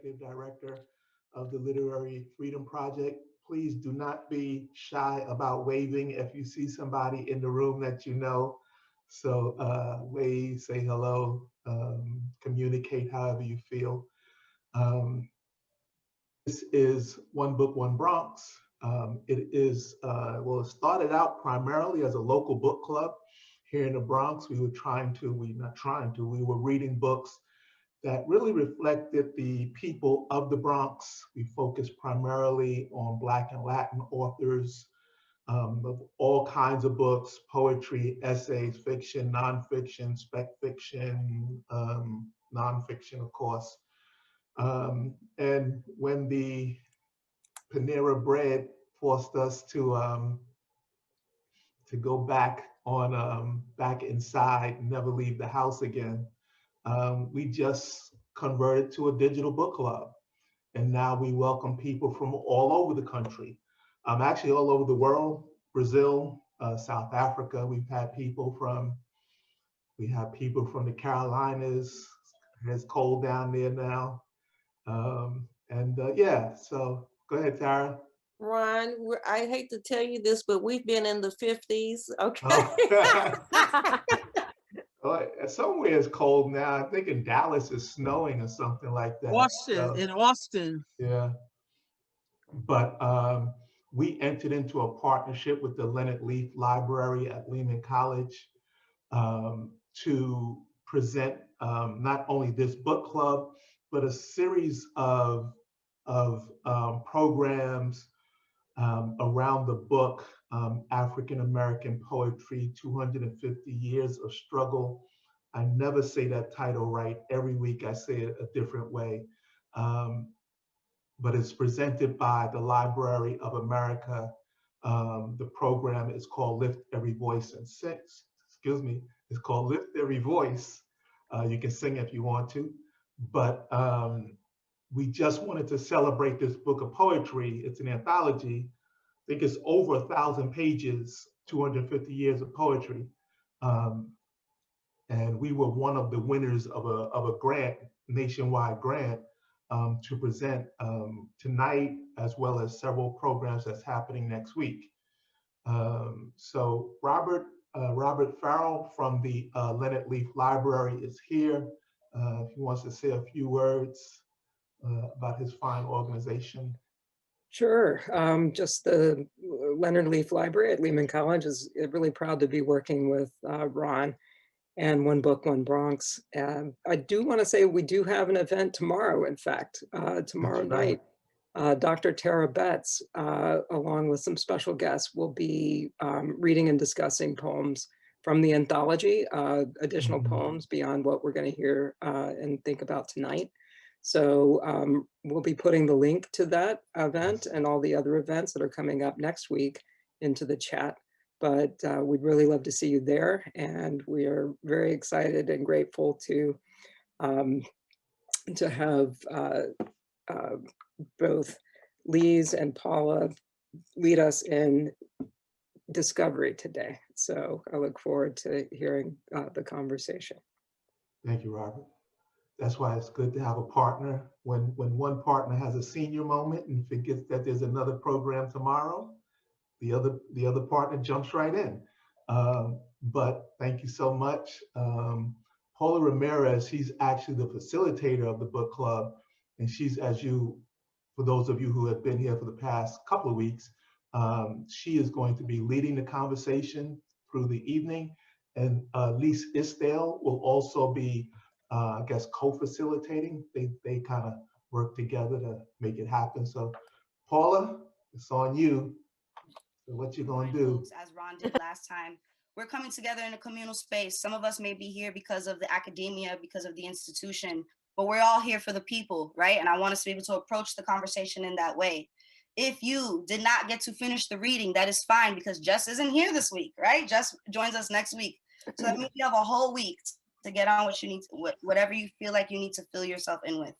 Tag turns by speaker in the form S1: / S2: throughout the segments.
S1: Executive Director of the Literary Freedom Project. Please do not be shy about waving if you see somebody in the room that you know. So wave, say hello, communicate however you feel. This is One Book, One Bronx. It is, well, it started out primarily as a local book club here in the Bronx. We were we were reading books that really reflected the people of the Bronx. We focused primarily on Black and Latin authors of all kinds of books, poetry, essays, fiction, nonfiction, spec fiction, nonfiction, of course. And when the Panera Bread forced us to go back on back inside, never leave the house again, we just converted to a digital book club. And now we welcome people from all over the country, actually all over the world, Brazil, South Africa. We have people from the Carolinas. It's cold down there now. Yeah, so go ahead, Tara.
S2: Ron, I hate to tell you this, but we've been in the 50s, okay?
S1: Oh. Well, somewhere it's cold now. I think in Dallas it's snowing or something like that.
S3: Austin, in Austin.
S1: Yeah. But we entered into a partnership with the Leonard Leaf Library at Lehman College to present not only this book club, but a series of programs around the book, African American Poetry, 250 Years of Struggle. I never say that title right. Every week I say it a different way. But it's presented by the Library of America. The program is called Lift Every Voice and Sing. Excuse me, it's called Lift Every Voice. You can sing if you want to, but we just wanted to celebrate this book of poetry. It's an anthology. I think it's over 1,000 pages, 250 years of poetry. And we were one of the winners of a grant, nationwide grant, to present tonight, as well as several programs that's happening next week. So Robert Farrell from the Leonard Leaf Library is here. If he wants to say a few words about his fine organization.
S4: Sure. Just the Leonard Leaf Library at Lehman College is really proud to be working with Ron and One Book, One Bronx. I do want to say we do have an event tomorrow, in fact, tomorrow night. Dr. Tara Betts, along with some special guests, will be reading and discussing poems from the anthology, additional poems beyond what we're going to hear and think about tonight. So we'll be putting the link to that event and all the other events that are coming up next week into the chat. But we'd really love to see you there. And we are very excited and grateful to have both Lise and Paula lead us in discovery today. So I look forward to hearing the conversation.
S1: Thank you, Robert. That's why it's good to have a partner. When one partner has a senior moment and forgets that there's another program tomorrow, the other partner jumps right in. But thank you so much. Paula Ramirez, she's actually the facilitator of the book club. And she's, for those of you who have been here for the past couple of weeks, she is going to be leading the conversation through the evening. And Lise Isdale will also be, I guess, co-facilitating. They kind of work together to make it happen. So Paula, it's on you. So what you gonna do?
S5: As Ron did last time, we're coming together in a communal space. Some of us may be here because of the academia, because of the institution, but we're all here for the people, right? And I want us to be able to approach the conversation in that way. If you did not get to finish the reading, that is fine, because Jess isn't here this week, right? Jess joins us next week. So that means you have a whole week to get on what you need, whatever you feel like you need to fill yourself in with.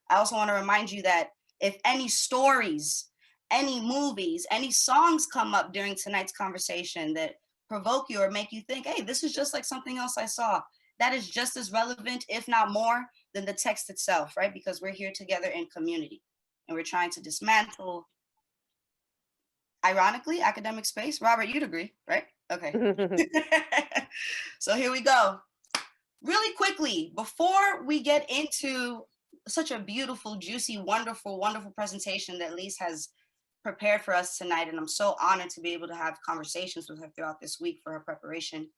S5: I also want to remind you that if any stories, any movies, any songs come up during tonight's conversation that provoke you or make you think, hey, this is just like something else I saw, that is just as relevant, if not more, than the text itself, right? Because we're here together in community and we're trying to dismantle, ironically, academic space. Robert, you'd agree, right? Okay. So here we go. Really quickly, before we get into such a beautiful, juicy, wonderful, wonderful presentation that Lise has prepared for us tonight, and I'm so honored to be able to have conversations with her throughout this week for her preparation.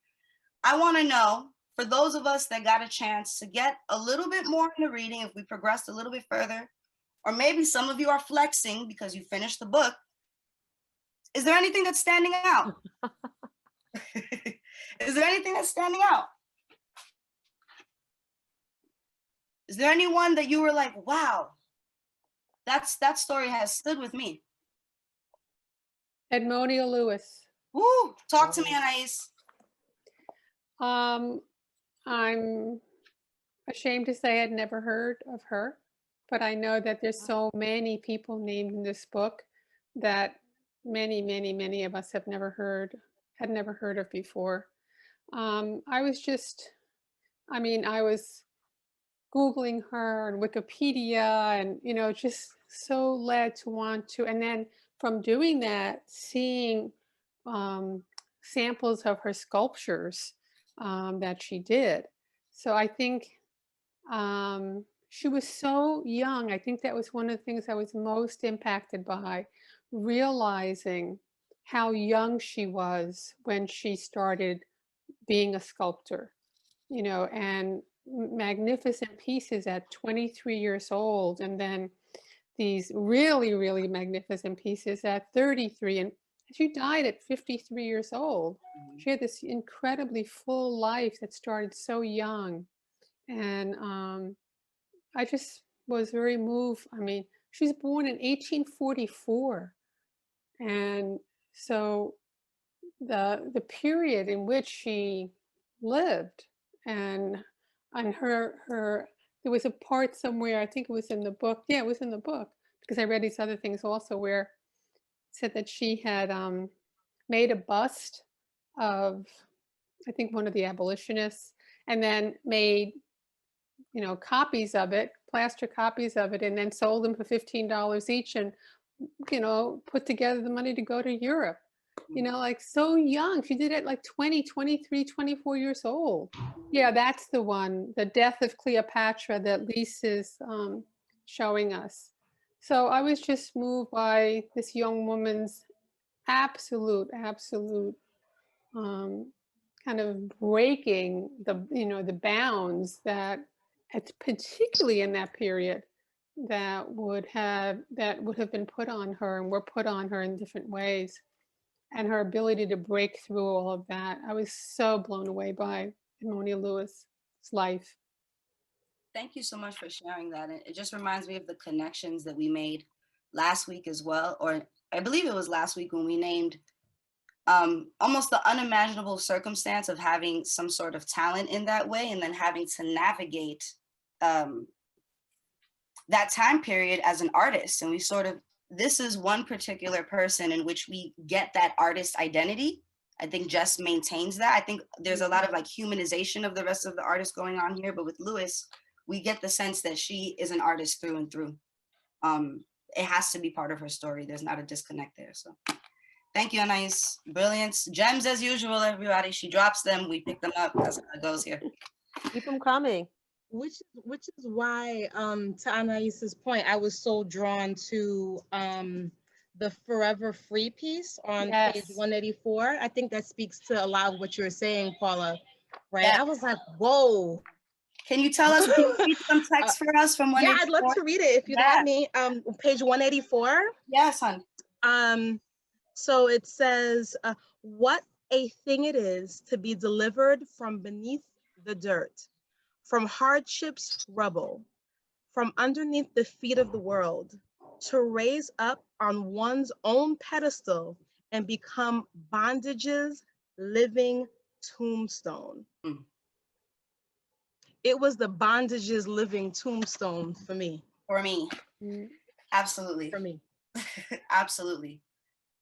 S5: I want to know, for those of us that got a chance to get a little bit more in the reading, if we progressed a little bit further, or maybe some of you are flexing because you finished the book, is there anything that's standing out? Is there anything that's standing out? Is there anyone that you were like, wow, that story has stood with me?
S6: Edmonia Lewis.
S5: Woo, talk to me, Anais.
S6: I'm ashamed to say I'd never heard of her, but I know that there's so many people named in this book that many of us had never heard of before. I was Googling her and Wikipedia and, just so led to want to, and then from doing that, seeing samples of her sculptures that she did. So I think she was so young. I think that was one of the things I was most impacted by, realizing how young she was when she started being a sculptor, and magnificent pieces at 23 years old, and then these really magnificent pieces at 33. And she died at 53 years old. She had this incredibly full life that started so young. And I just was very moved. I mean, she was born in 1844. And so the period in which she lived, and her there was a part somewhere, I think it was in the book. Yeah, it was in the book, because I read these other things also where it said that she had made a bust of, I think, one of the abolitionists, and then made, copies of it, plaster copies of it, and then sold them for $15 each, and, put together the money to go to Europe. Like so young. She did it like 20, 23, 24 years old. Yeah, that's the one, The Death of Cleopatra, that Lise is showing us. So I was just moved by this young woman's absolute kind of breaking the bounds that, it's particularly in that period, that would have been put on her and were put on her in different ways. And her ability to break through all of that. I was so blown away by Edmonia Lewis's life.
S5: Thank you so much for sharing that. It just reminds me of the connections that we made last week as well, or I believe it was last week when we named almost the unimaginable circumstance of having some sort of talent in that way, and then having to navigate that time period as an artist. And this is one particular person in which we get that artist identity. I think Jess maintains that. I think there's a lot of like humanization of the rest of the artists going on here, but with Lewis, we get the sense that she is an artist through and through. It has to be part of her story. There's not a disconnect there. So thank you, Anais. Brilliance. Gems as usual, everybody. She drops them, we pick them up. That's how it goes here.
S7: Keep them coming.
S8: Which is why, to Anais's point, I was so drawn to the Forever Free piece on page 184. I think that speaks to a lot of what you're saying, Paula, right? Yeah. I was like, whoa.
S5: Can you tell us, can you read some text for us from 184?
S8: Yeah, I'd love to read it if you'd let me. Page 184.
S5: Yes, hon.
S8: So it says, what a thing it is to be delivered from beneath the dirt, from hardship's rubble, from underneath the feet of the world, to raise up on one's own pedestal and become bondage's living tombstone. Mm. It was the bondage's living tombstone for me.
S5: For me. Mm. Absolutely.
S8: For me.
S5: Absolutely.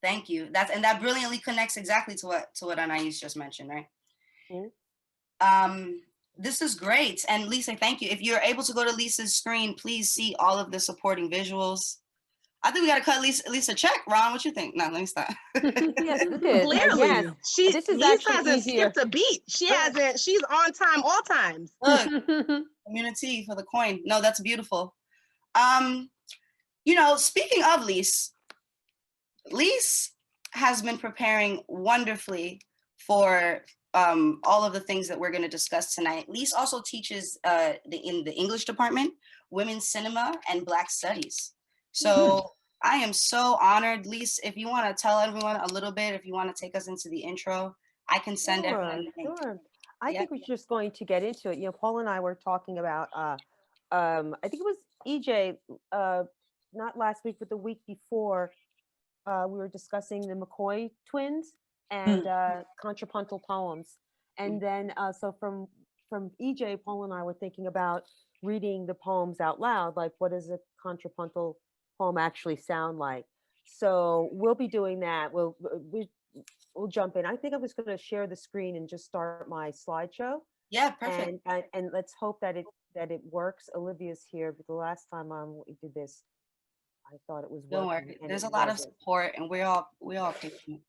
S5: Thank you. That brilliantly connects exactly to what Anais just mentioned, right? Mm. This is great. And Lisa, thank you. If you're able to go to Lisa's screen, please see all of the supporting visuals. I think we got to cut Lisa a check. Ron, what you think? No, let me stop.
S7: Yes, good.
S8: Clearly,
S7: Yes, this is
S8: Lisa
S7: actually
S8: hasn't
S7: easier.
S8: skipped a beat. She's on time all times.
S5: Look, community for the coin. No, that's beautiful. Speaking of Lise has been preparing wonderfully for all of the things that we're going to discuss tonight. Lise also teaches in the English department, women's cinema and Black studies. So I am so honored. Lise, if you want to tell everyone a little bit, if you want to take us into the intro, I can send everyone the link.
S7: Sure. I
S5: Yeah.
S7: think we're just going to get into it. Paul and I were talking about, I think it was EJ, not last week, but the week before, we were discussing the McCoy twins and contrapuntal poems. And then, so from EJ, Paul and I were thinking about reading the poems out loud, like what does a contrapuntal poem actually sound like? So we'll be doing that. We'll jump in. I think I was going to share the screen and just start my slideshow.
S5: Yeah, perfect.
S7: And let's hope that it works. Olivia's here, but the last time we did this, I thought it was
S5: Don't
S7: working.
S5: worry.
S7: And
S5: There's
S7: it
S5: a lot of
S7: wasn't.
S5: support, and we're all patient.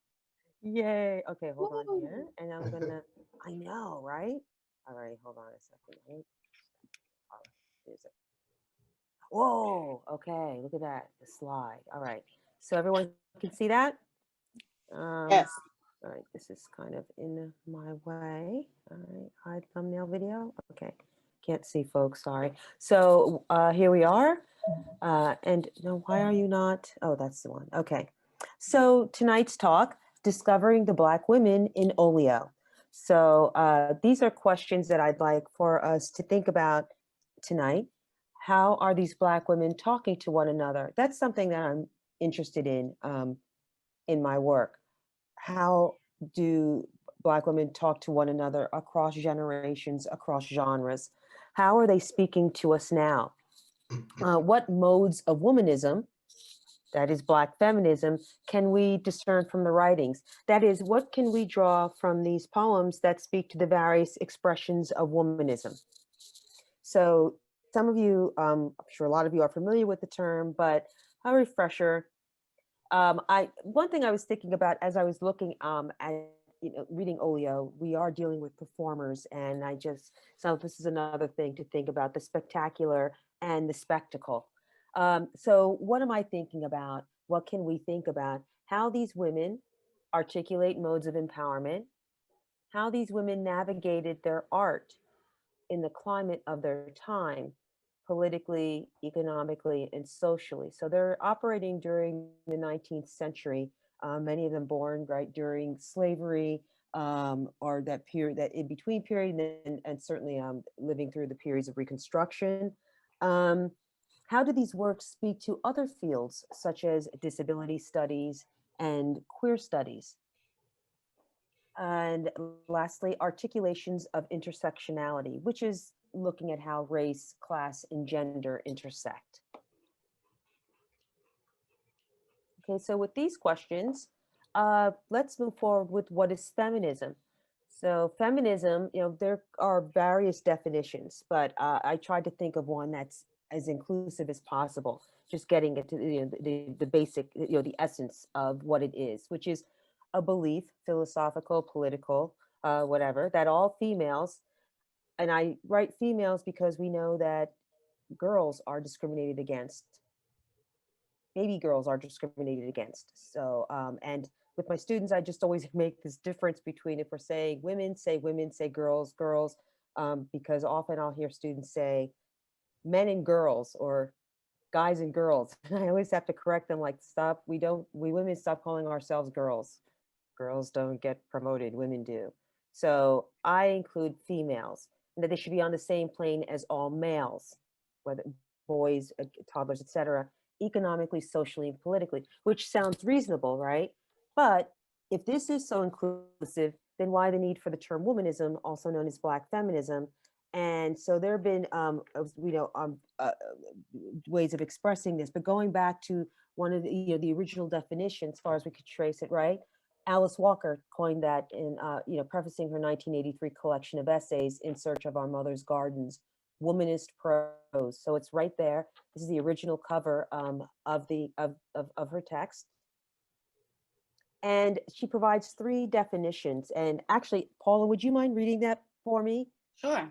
S7: Yay. Okay, hold on
S5: Woo.
S7: here. And I'm gonna, I know, right? All right, hold on a second. Right? All right, there's it. Whoa, okay, look at that, the slide. All right, so everyone can see that?
S5: Yes.
S7: All right, this is kind of in my way. All right, hide thumbnail video. Okay, can't see folks, sorry. So here we are. And no, why are you not? Oh, that's the one. Okay. So tonight's talk, Discovering the Black Women in Olio. So these are questions that I'd like for us to think about tonight. How are these Black women talking to one another? That's something that I'm interested in my work. How do Black women talk to one another across generations, across genres? How are they speaking to us now? What modes of womanism, that is Black feminism, can we discern from the writings? That is, what can we draw from these poems that speak to the various expressions of womanism? So some of you, I'm sure a lot of you are familiar with the term, but a refresher. One thing I was thinking about as I was looking at reading Olio, we are dealing with performers, and so this is another thing to think about, the spectacular and the spectacle. So what am I thinking about? What can we think about? How these women articulate modes of empowerment, how these women navigated their art in the climate of their time, politically, economically, and socially. So they're operating during the 19th century, many of them born right during slavery, or that period, that in between period, and certainly living through the periods of Reconstruction. How do these works speak to other fields such as disability studies and queer studies? And lastly, articulations of intersectionality, which is looking at how race, class, and gender intersect. Okay, so with these questions, let's move forward with what is feminism. So feminism, there are various definitions, but I tried to think of one that's as inclusive as possible, just getting it to the basic, the essence of what it is, which is a belief, philosophical, political, whatever, that all females, and I write females because we know that girls are discriminated against, baby girls are discriminated against. So, and with my students, I just always make this difference between, if we're saying women, say girls, because often I'll hear students say men and girls, or guys and girls. And I always have to correct them, like, stop, we women stop calling ourselves girls. Girls don't get promoted, women do. So I include females, and that they should be on the same plane as all males, whether boys, toddlers, etc., economically, socially, and politically, which sounds reasonable, right? But if this is so inclusive, then why the need for the term womanism, also known as Black feminism? And so there have been, ways of expressing this, but going back to one of the, the original definitions, as far as we could trace it, right? Alice Walker coined that in, prefacing her 1983 collection of essays, In Search of Our Mother's Gardens, Womanist Prose. So it's right there. This is the original cover of her text. And she provides 3 definitions. And actually, Paula, would you mind reading that for me?
S5: Sure.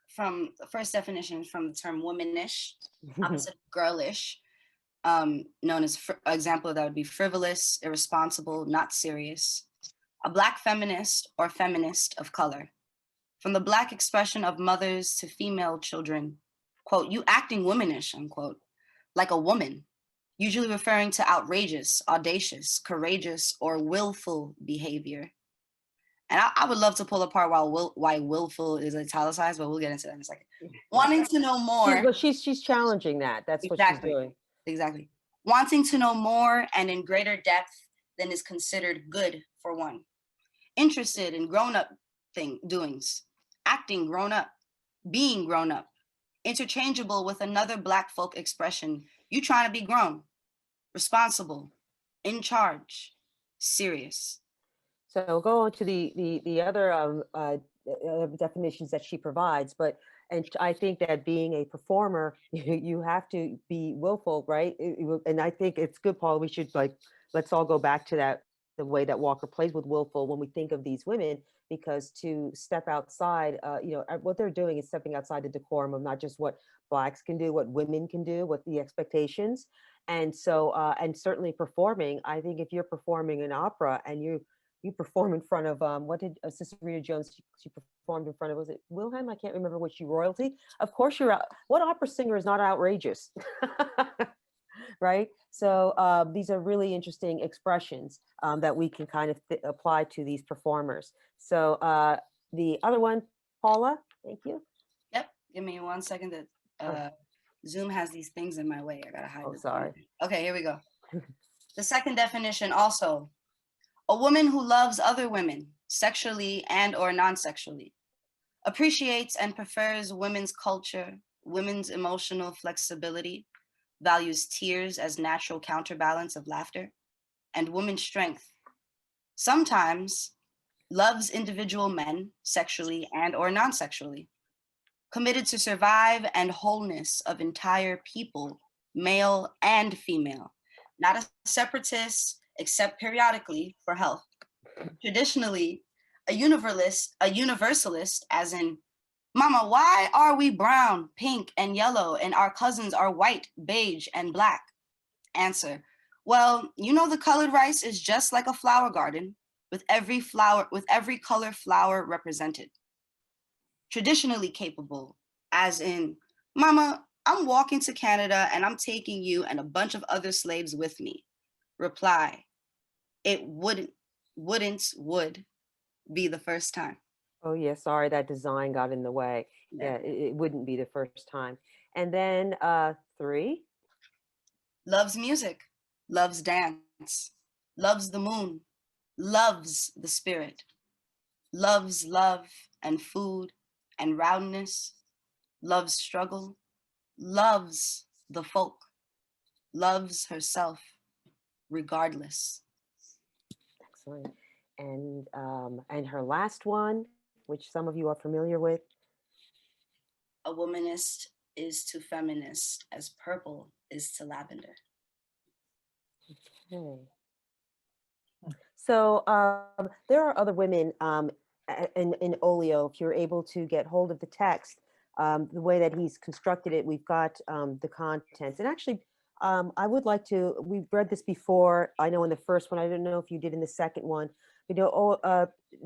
S5: From the first definition, from the term womanish, opposite of girlish, known as, example of that would be frivolous, irresponsible, not serious. A Black feminist or feminist of color. From the Black expression of mothers to female children, quote, you acting womanish, unquote, like a woman, usually referring to outrageous, audacious, courageous, or willful behavior. And I would love to pull apart why willful is italicized, but we'll get into that in a second. Wanting to know more.
S7: Well, she's challenging that. That's what she's doing.
S5: Exactly. Wanting to know more and in greater depth than is considered good for one. Interested in grown-up doings. Acting grown up. Being grown up. Interchangeable with another Black folk expression. You trying to be grown. Responsible. In charge. Serious.
S7: So we'll go on to the other definitions that she provides, and I think that being a performer, you have to be willful, right? And I think it's good, Paul. We should let's all go back to that, the way that Walker plays with willful when we think of these women, because to step outside, what they're doing is stepping outside the decorum of not just what Blacks can do, what women can do, what the expectations, and so and certainly performing. I think if you're performing an opera and you perform in front of, what did Sister Rita Jones, she performed in front of, was it Wilhelm? I can't remember which royalty. Of course you're out. What opera singer is not outrageous? Right? So these are really interesting expressions that we can kind of apply to these performers. So the other one, Paula, thank you.
S5: Yep, give me 1 second. That Zoom has these things in my way. I gotta hide.
S7: Oh, sorry.
S5: Okay, here we go. The second definition also. A woman who loves other women, sexually and or non-sexually, appreciates and prefers women's culture, women's emotional flexibility, values tears as natural counterbalance of laughter, and women's strength. Sometimes loves individual men, sexually and or non-sexually, committed to survive and wholeness of entire people, male and female, not a separatist, except periodically for health. Traditionally, a universalist, as in, Mama, why are we brown, pink, and yellow, and our cousins are white, beige, and Black? Answer, well, the colored rice is just like a flower garden, with every color flower represented. Traditionally capable, as in, Mama, I'm walking to Canada and I'm taking you and a bunch of other slaves with me. Reply, it would be the first time.
S7: Oh yeah, sorry, that design got in the way. Yeah, it wouldn't be the first time. And then 3.
S5: Loves music, loves dance, loves the moon, loves the spirit, loves love and food and roundness, loves struggle, loves the folk, loves herself, regardless.
S7: Excellent. And her last one, which some of you are familiar with.
S5: A womanist is to feminist as purple is to lavender.
S7: Okay. So there are other women in Olio, if you're able to get hold of the text, the way that he's constructed it, we've got the contents. And actually, I would like to, we've read this before, I know in the first one, I don't know if you did in the second one,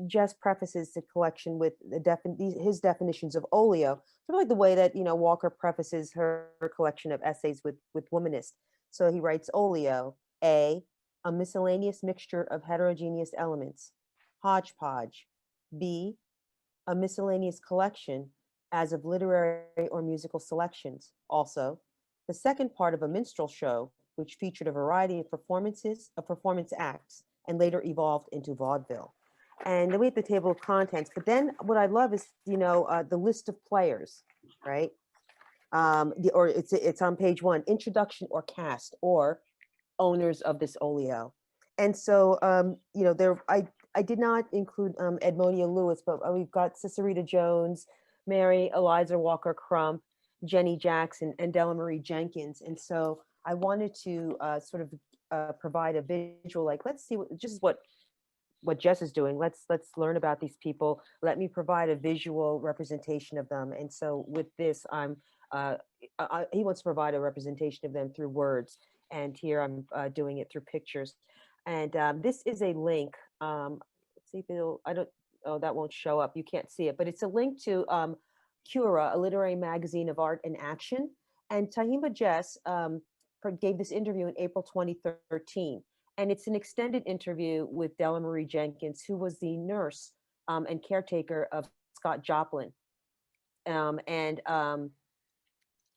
S7: Jess prefaces the collection with his definitions of Olio, sort of like the way that, Walker prefaces her collection of essays with Womanist. So he writes Olio, A miscellaneous mixture of heterogeneous elements, hodgepodge. B, a miscellaneous collection as of literary or musical selections. Also, the second part of a minstrel show, which featured a variety of performance acts and later evolved into vaudeville. And then we have the table of contents, but then what I love is, the list of players, right? Or it's on page 1, introduction or cast or owners of this Olio. And so, you know, I did not include Edmonia Lewis, but we've got Cicerita Jones, Mary Eliza Walker Crump, Jenny Jackson, and Della Marie Jenkins. And so I wanted to sort of provide a visual, like, let's see just what Jess is doing. Let's learn about these people. Let me provide a visual representation of them. And so with this, he wants to provide a representation of them through words. And here I'm doing it through pictures. And this is a link. Let's see if that won't show up. You can't see it, but it's a link to Cura, a literary magazine of art and action. And Tyehimba Jess gave this interview in April 2013. And it's an extended interview with Della Marie Jenkins, who was the nurse and caretaker of Scott Joplin.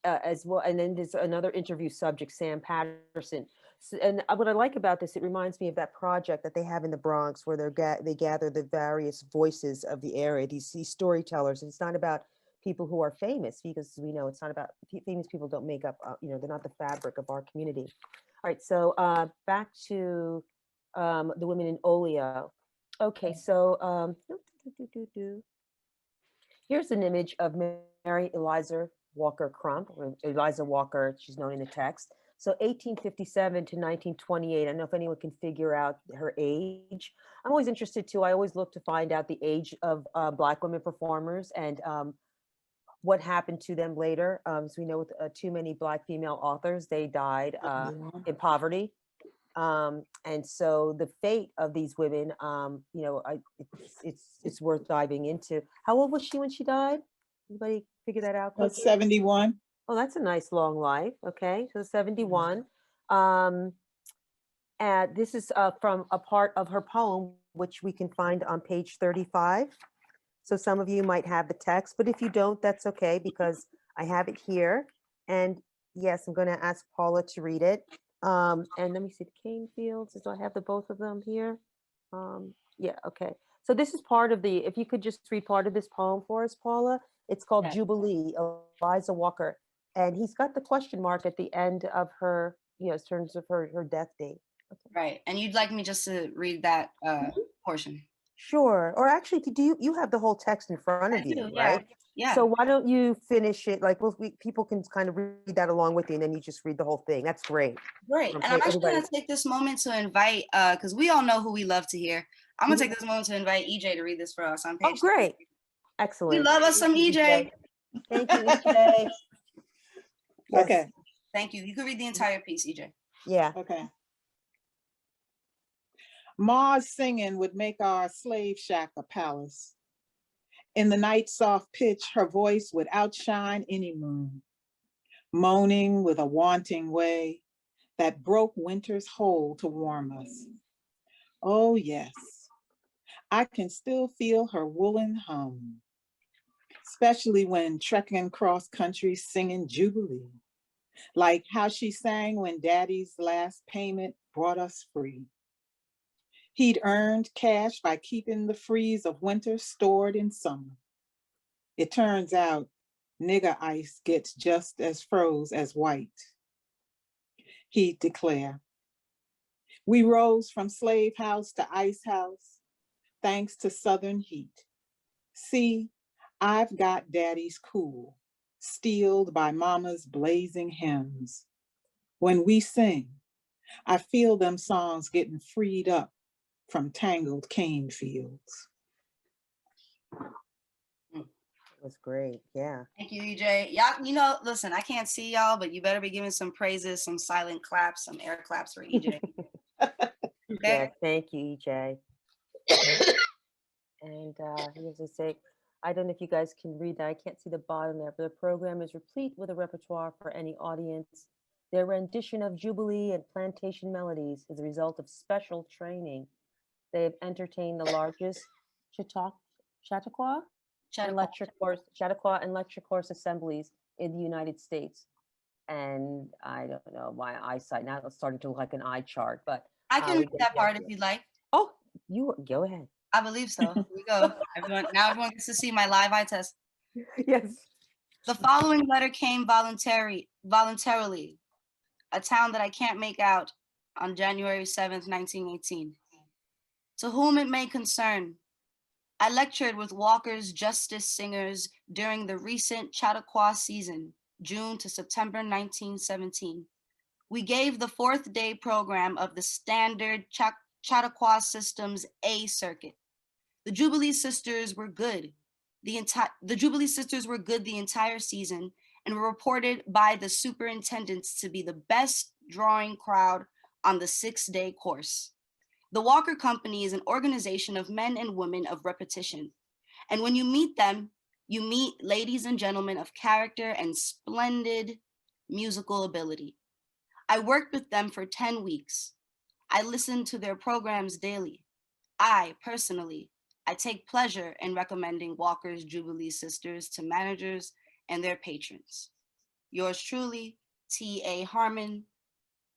S7: As well, and then there's another interview subject, Sam Patterson. So, and what I like about this, it reminds me of that project that they have in the Bronx, where they gather the various voices of the area, these storytellers. And it's not about people who are famous, because we know it's not about famous people. Don't make up, you know, they're not the fabric of our community. All right, so back to the women in Olio. Okay, so here's an image of Mary Eliza Walker Crump, or Eliza Walker, she's known in the text. So 1857 to 1928. I don't know if anyone can figure out her age. I'm always interested too. I always look to find out the age of Black women performers and what happened to them later. So we know with too many Black female authors, they died in poverty. And so the fate of these women, you know, it's worth diving into. How old was she when she died? Anybody figure that out?
S3: That's 71.
S7: Oh, that's a nice long life. Okay, so 71. And this is from a part of her poem, which we can find on page 35. So some of you might have the text, but if you don't, that's okay, because I have it here. And yes, I'm going to ask Paula to read it. And let me see the cane fields. Do I have the both of them here? Yeah, okay. So this is part of the, if you could just read part of this poem for us, Paula. It's called Jubilee, Eliza Walker. And he's got the question mark at the end of her, you know, in terms of her death date. Okay.
S5: Right. And you'd like me just to read that portion?
S7: Sure. Or actually, do you have the whole text in front of you,
S5: yeah.
S7: right?
S5: Yeah.
S7: So why don't you finish it? Like, people can kind of read that along with you, and then you just read the whole thing. That's great.
S5: Great. And I'm actually going to take this moment to invite, because we all know who we love to hear. I'm going to take this moment to invite EJ to read this for us on page.
S7: Oh, great. Excellent.
S5: We love us some EJ.
S7: Thank you, EJ.
S3: Yes. Okay.
S5: Thank you. You can read the entire piece, EJ.
S7: Yeah.
S3: Okay. Ma's singing would make our slave shack a palace. In the night soft pitch, her voice would outshine any moon, moaning with a wanting way that broke winter's hold to warm us. Oh yes, I can still feel her woolen hum, especially when trekking cross country singing Jubilee, like how she sang when Daddy's last payment brought us free. He'd earned cash by keeping the freeze of winter stored in summer. It turns out nigger ice gets just as froze as white. He'd declare. We rose from slave house to ice house, thanks to Southern heat. See, I've got Daddy's cool, steeled by Mama's blazing hymns. When we sing, I feel them songs getting freed up from tangled cane fields.
S7: That was great. Yeah.
S5: Thank you, EJ. Y'all, you know, listen, I can't see y'all, but you better be giving some praises, some silent claps, some air claps for EJ. Okay?
S7: Yeah, thank you, EJ. And here's a say, I don't know if you guys can read that. I can't see the bottom there, but the program is replete with a repertoire for any audience. Their rendition of Jubilee and Plantation Melodies is a result of special training. They have entertained the largest Chautauqua and lecture course assemblies in the United States. And I don't know, my eyesight now it's starting to look like an eye chart, but
S5: I can read that part if you'd like.
S7: Oh, you go ahead.
S5: I believe so. Here we go. Now everyone gets to see my live eye test.
S7: Yes.
S5: The following letter came voluntarily. A town that I can't make out on January 7th, 1918. To whom it may concern, I lectured with Walker's Justice Singers during the recent Chautauqua season, June to September 1917. We gave the fourth day program of the standard Chautauqua System's A circuit. The Jubilee Sisters were good. The Jubilee Sisters were good the entire season and were reported by the superintendents to be the best drawing crowd on the 6-day course. The Walker Company is an organization of men and women of repetition. And when you meet them, you meet ladies and gentlemen of character and splendid musical ability. I worked with them for 10 weeks. I listened to their programs daily. I take pleasure in recommending Walker's Jubilee Sisters to managers and their patrons. Yours truly, T.A. Harmon,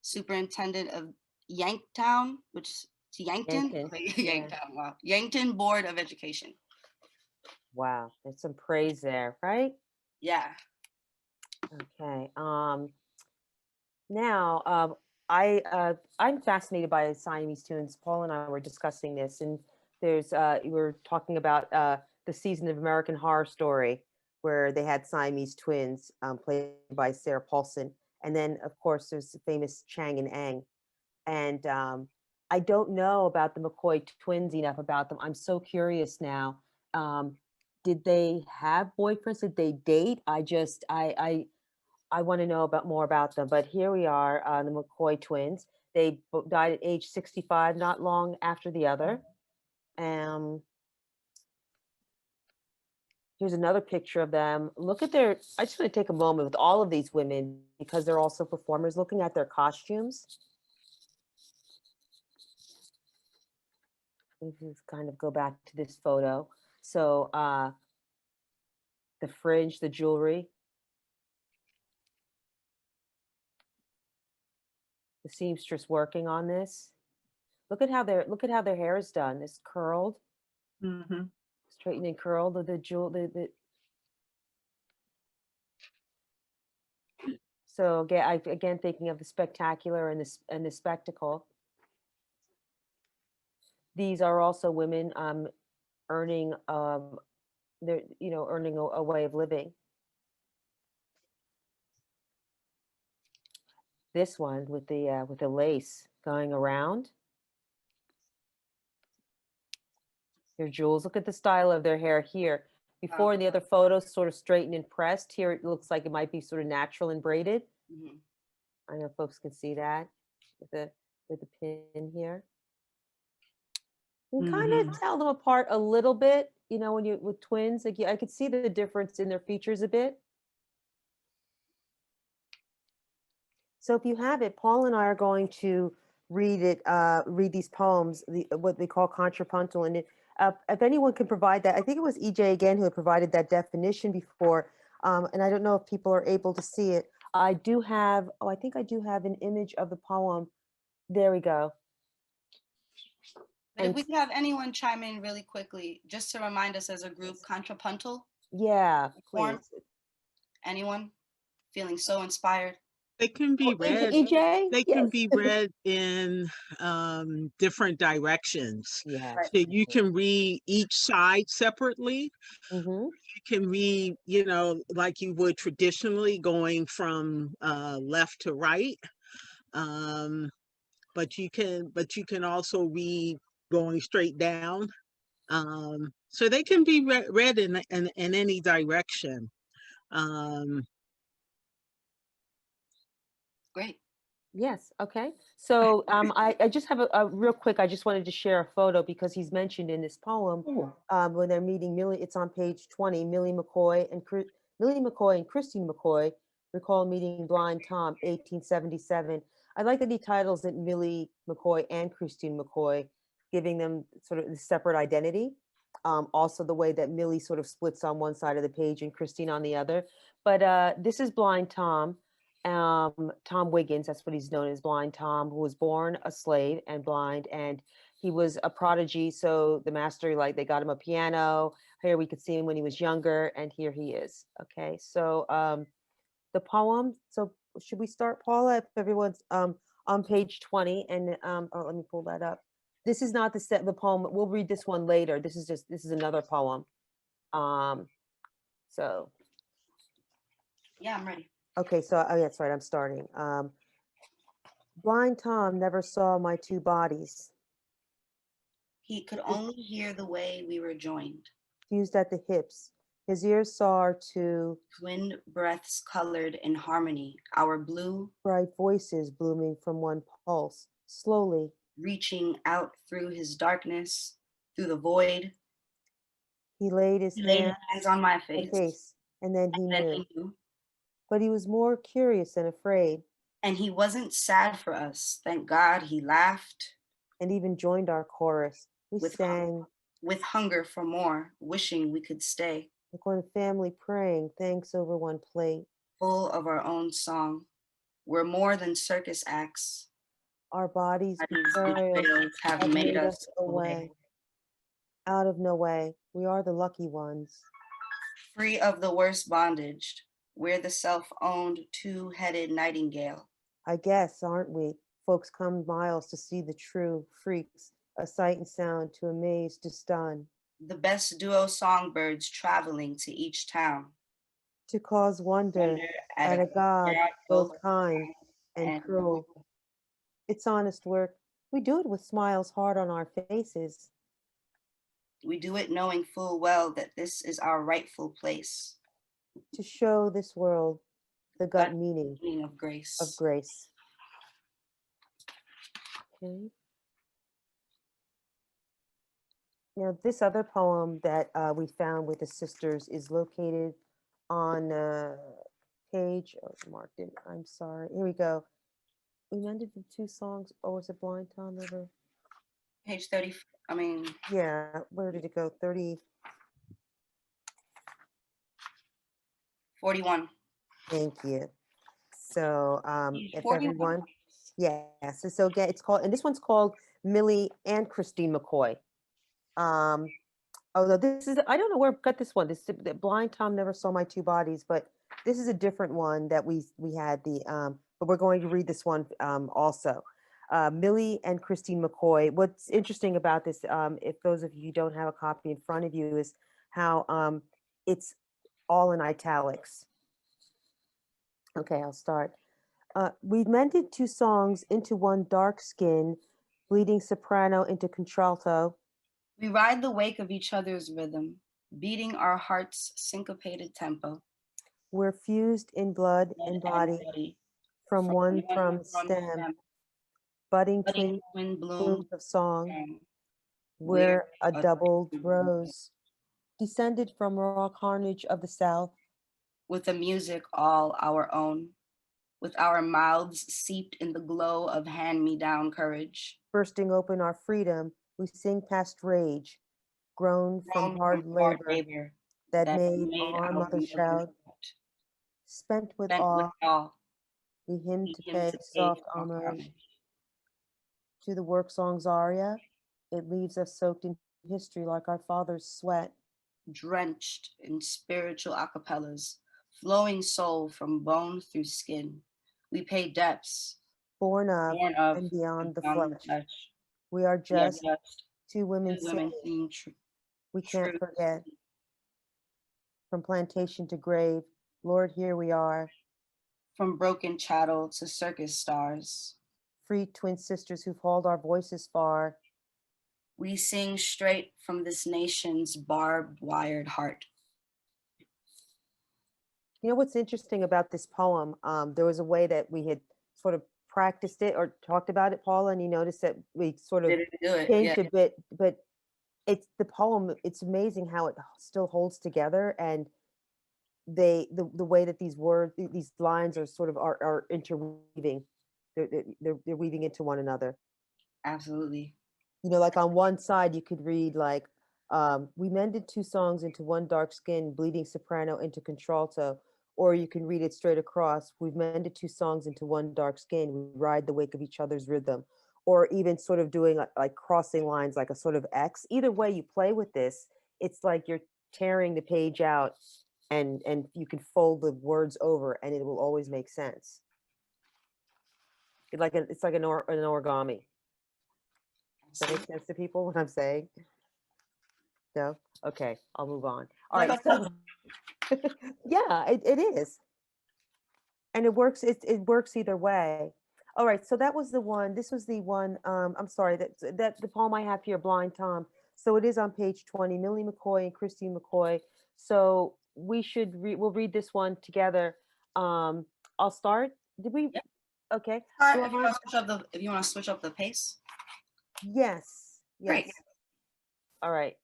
S5: Superintendent of Yanktown, which is Yankton?
S7: Yankton,
S5: Yanktown, wow. Yankton Board of Education.
S7: Wow, there's some praise there, right?
S5: Yeah.
S7: Okay. Now, I'm fascinated by Siamese twins. Paul and I were discussing this, and there's we were talking about the season of American Horror Story, where they had Siamese twins played by Sarah Paulson, and then of course there's the famous Chang and Eng, and I don't know about the McCoy twins enough about them. I'm so curious now. Did they have boyfriends? Did they date? I want to know more about them, but here we are, the McCoy twins. They died at age 65, not long after the other. Here's another picture of them. Look at I just want to take a moment with all of these women because they're also performers, looking at their costumes. Let's just kind of go back to this photo. So the fringe, the jewelry, the seamstress working on this. Look at how their hair is done. It's curled, straightened and curled. So again thinking of the spectacular and the spectacle. These are also women earning earning a way of living. This one with the lace going around. Their jewels. Look at the style of their hair here. Before in the other photos, sort of straightened and pressed. Here it looks like it might be sort of natural and braided.
S5: Mm-hmm.
S7: I know folks can see that with the pin here. You can kind of tell them apart a little bit, when you with twins. Like I could see the difference in their features a bit. So if you have it, Paul and I are going to read these poems, what they call contrapuntal, and if anyone can provide that, I think it was EJ again who had provided that definition before, and I don't know if people are able to see it. I think I do have an image of the poem. There we go.
S5: But if we could have anyone chime in really quickly, just to remind us as a group, contrapuntal.
S7: Yeah, please.
S5: Anyone feeling so inspired?
S9: They can be read.
S7: EJ?
S9: They can be read in different directions.
S7: Yeah.
S9: So you can read each side separately.
S7: Mm-hmm.
S9: You can read, like you would traditionally, going from left to right. But you can also read going straight down. So they can be read in any direction.
S5: Great.
S7: Yes. Okay. So I just have a real quick. I just wanted to share a photo because he's mentioned in this poem when they're meeting Millie. It's on page 20. Millie McCoy and Christine McCoy recall meeting Blind Tom, 1877. I like that he titles it Millie McCoy and Christine McCoy, giving them sort of the separate identity. Also, the way that Millie sort of splits on one side of the page and Christine on the other. But this is Blind Tom. Tom Wiggins, that's what he's known as, Blind Tom, who was born a slave and blind, and he was a prodigy. So the master, they got him a piano. Here we could see him when he was younger, and here he is. Okay, so the poem. So should we start, Paula? If everyone's on page 20, and let me pull that up. This is not the poem. We'll read this one later. This is another poem. So,
S5: Yeah, I'm ready.
S7: okay, so, oh, yeah, that's right, I'm starting. Blind Tom never saw my two bodies,
S5: He could only hear the way we were joined.
S7: fused at the hips. His ears saw our two
S5: Twin breaths colored in harmony, our blue
S7: bright voices blooming from one pulse, slowly.
S5: reaching out through his darkness, through the void.
S7: He laid his
S5: He laid his
S7: hand
S5: hands on my
S7: on
S5: face.
S7: my face, and then he
S5: Then
S7: knew.
S5: he knew.
S7: But he was more curious than afraid,
S5: And he wasn't sad for us. Thank God he laughed
S7: and even joined our chorus. We
S5: with,
S7: sang
S5: with hunger for more, wishing we could stay,
S7: like one family praying, thanks over one plate.
S5: full of our own song. We're more than circus acts.
S7: Our bodies'
S5: These
S7: betrayals
S5: betrayals have
S7: have
S5: made
S7: made
S5: us
S7: us away. Out of no way, we are the lucky ones.
S5: free of the worst bondage. We're the self-owned two-headed nightingale.
S7: I guess, aren't we? Folks come miles to see the true freaks, a sight and sound to amaze, to stun,
S5: The best duo songbirds traveling to each town.
S7: to cause wonder at a God both kind and cruel. It's honest work. We do it with smiles hard on our faces.
S5: We do it knowing full well that this is our rightful place.
S7: To show this world the gut
S5: Gut
S7: meaning
S5: Meaning of grace.
S7: of grace. Okay. Now, this other poem that we found with the sisters is located on page, oh, it's marked it, I'm sorry, here we go. We ended the two songs, or was it Blind Tom River?
S5: Page 30,
S7: Yeah, where did it go? 30,
S5: 41.
S7: thank you. So
S5: Page
S7: if
S5: 41.
S7: everyone, yes, so again, it's called, and this one's called Millie and Christine McCoy. Although this is, I don't know where I got this one. This the Blind Tom Never Saw My Two Bodies, but this is a different one that we had but we're going to read this one also. Millie and Christine McCoy. What's interesting about this, if those of you don't have a copy in front of you, is how it's all in italics. Okay, I'll start. We mended two songs into one dark skin, bleeding soprano into contralto.
S5: We ride the wake of each other's rhythm, beating our heart's syncopated tempo.
S7: We're fused in blood and body from one from stem, budding twin blooms of song. We're a doubled rose, descended from raw carnage of the South.
S5: With a music all our own, with our mouths steeped in the glow of hand-me-down courage.
S7: Bursting open our freedom, we sing past rage, grown from hard labor that made our mother shout. Spent with awe, we hymn to pay soft homage to the work song's aria. It leaves us soaked in history like our father's sweat.
S5: Drenched in spiritual acapellas, flowing soul from bone through skin. We pay depths,
S7: born of and beyond the flesh. We are just two women singing. We can't forget. From plantation to grave, Lord, here we are.
S5: From broken chattel to circus stars.
S7: Free twin sisters who've hauled our voices far.
S5: We sing straight from this nation's barbed wired heart.
S7: You know what's interesting about this poem? There was a way that we had sort of practiced it or talked about it, Paula, and you noticed that we sort of changed a bit, but it's the poem, it's amazing how it still holds together, and the way that these words, these lines are sort of are interweaving. They're weaving into one another.
S5: Absolutely.
S7: You know, like on one side you could read like, we mended two songs into one dark skin, bleeding soprano into contralto. Or you can read it straight across. We've mended two songs into one dark skin. We ride the wake of each other's rhythm. Or even sort of doing like crossing lines, like a sort of X. Either way you play with this, it's like you're tearing the page out and you can fold the words over and it will always make sense. It's like an origami. Does that make sense to people what I'm saying? No? Okay, I'll move on. All
S5: Like
S7: right,
S5: a
S7: so yeah, it is. And it works, it works either way. All right, so that was the one, this was the one, I'm sorry, that the poem I have here, Blind Tom. So it is on page 20, Millie McCoy and Christine McCoy. So we'll read this one together. I'll start. Did we?
S5: Yeah.
S7: Okay.
S5: All
S7: Do
S5: right,
S7: I have?
S5: if you want to switch up the pace,
S7: Yes.
S5: great.
S7: Yes. All right.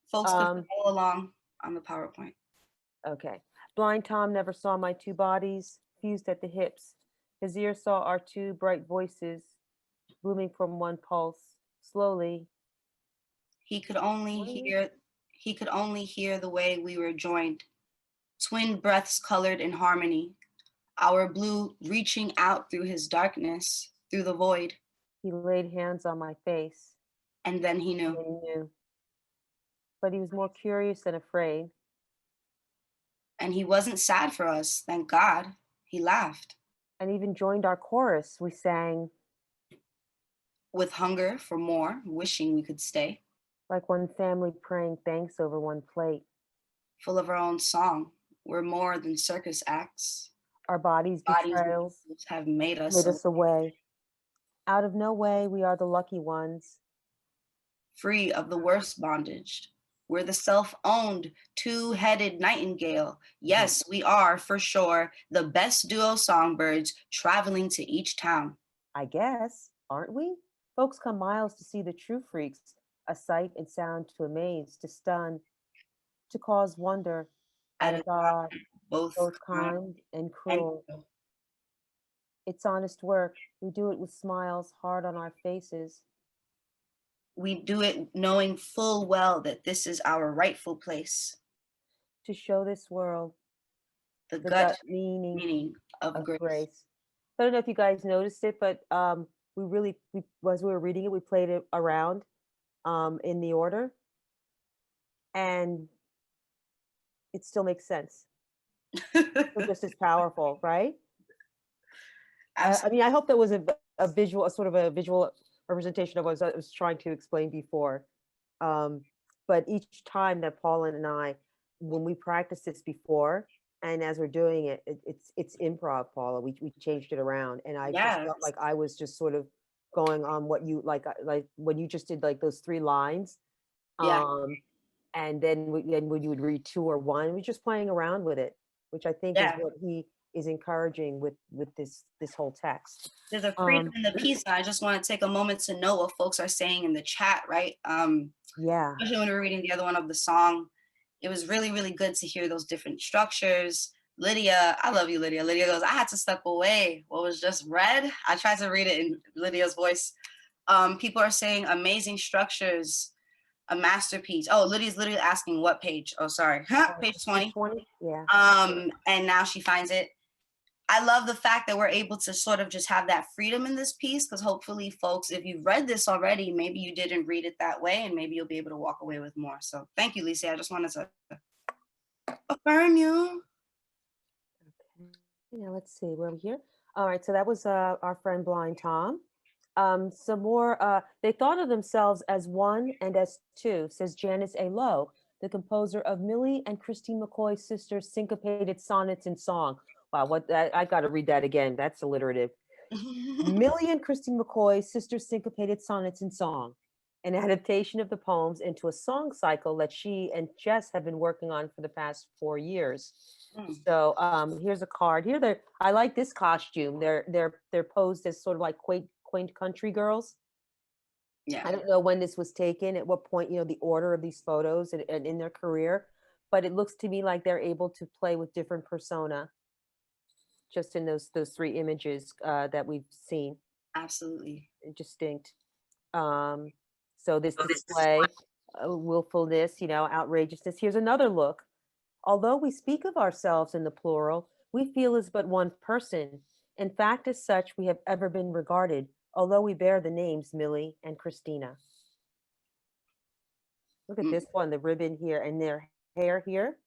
S5: Folks could follow along on the PowerPoint.
S7: Okay. Blind Tom never saw my two bodies fused at the hips. His ears saw our two bright voices booming from one pulse. Slowly,
S5: He could only hear the way we were joined. Twin breaths colored in harmony. Our blue reaching out through his darkness, through the void.
S7: he laid hands on my face.
S5: And then he
S7: And
S5: knew.
S7: then he knew. But he was more curious than afraid.
S5: And he wasn't sad for us, thank God. He laughed.
S7: And even joined our chorus. We sang
S5: with hunger for more, wishing we could stay.
S7: like one family praying thanks over one plate.
S5: Full of our own song. We're more than circus acts.
S7: Our bodies' betrayals
S5: have made
S7: made us away. Out of no way, we are the lucky ones.
S5: Free of the worst bondage. We're the self-owned, two-headed nightingale. Yes, we are, for sure, the best duo songbirds traveling to each town.
S7: I guess, aren't we? Folks come miles to see the true freaks, a sight and sound to amaze, to stun, to cause wonder at a God,
S5: both
S7: kind and cruel. It's honest work. We do it with smiles hard on our faces.
S5: We do it knowing full well that this is our rightful place.
S7: To show this world
S5: the gut
S7: meaning
S5: of
S7: grace. I don't know if you guys noticed it, but as we were reading it, we played it around in the order, and it still makes sense. So just as powerful, right? I mean, I hope that was a visual representation of what I was trying to explain before. But each time that Paula and I, when we practiced this before, and as we're doing it, it's improv, Paula. We changed it around, and I just felt like I was just sort of going on what you like when you just did like those 3 lines. And then when you would read 2 or 1, we're just playing around with it, which I think is what he is encouraging with this whole text.
S5: There's a freedom in the piece, and I just want to take a moment to know what folks are saying in the chat, right? Especially when we were reading the other one of the song, it was really, really good to hear those different structures. Lydia, I love you, Lydia. Lydia goes, I had to step away. What was just read? I tried to read it in Lydia's voice. People are saying amazing structures, a masterpiece. Oh, Lydia's literally asking what page. Oh, sorry. Page 20.
S7: Yeah.
S5: And now she finds it. I love the fact that we're able to sort of just have that freedom in this piece, because hopefully folks, if you've read this already, maybe you didn't read it that way, and maybe you'll be able to walk away with more. So thank you, Lisa. I just wanted to affirm you.
S7: Okay. Yeah, let's see, where are we here? All right, so that was our friend Blind Tom. Some more, they thought of themselves as one and as two, says Janice A. Lowe, the composer of Millie and Christine McCoy's sisters' syncopated sonnets in song. Wow, I got to read that again. That's alliterative. Millie and Christine McCoy's sisters' syncopated sonnets in song, an adaptation of the poems into a song cycle that she and Jess have been working on for the past 4 years. So here's a card. Here, I like this costume. They're posed as sort of like quaint country girls.
S5: Yeah.
S7: I don't know when this was taken, at what point, the order of these photos and in their career, but it looks to me like they're able to play with different persona just in those 3 images that we've seen.
S5: Absolutely.
S7: Distinct. So this display, willfulness, outrageousness. Here's another look. Although we speak of ourselves in the plural, we feel as but one person. In fact, as such, we have ever been regarded, although we bear the names Millie and Christina. Look at this one, the ribbon here and their hair here.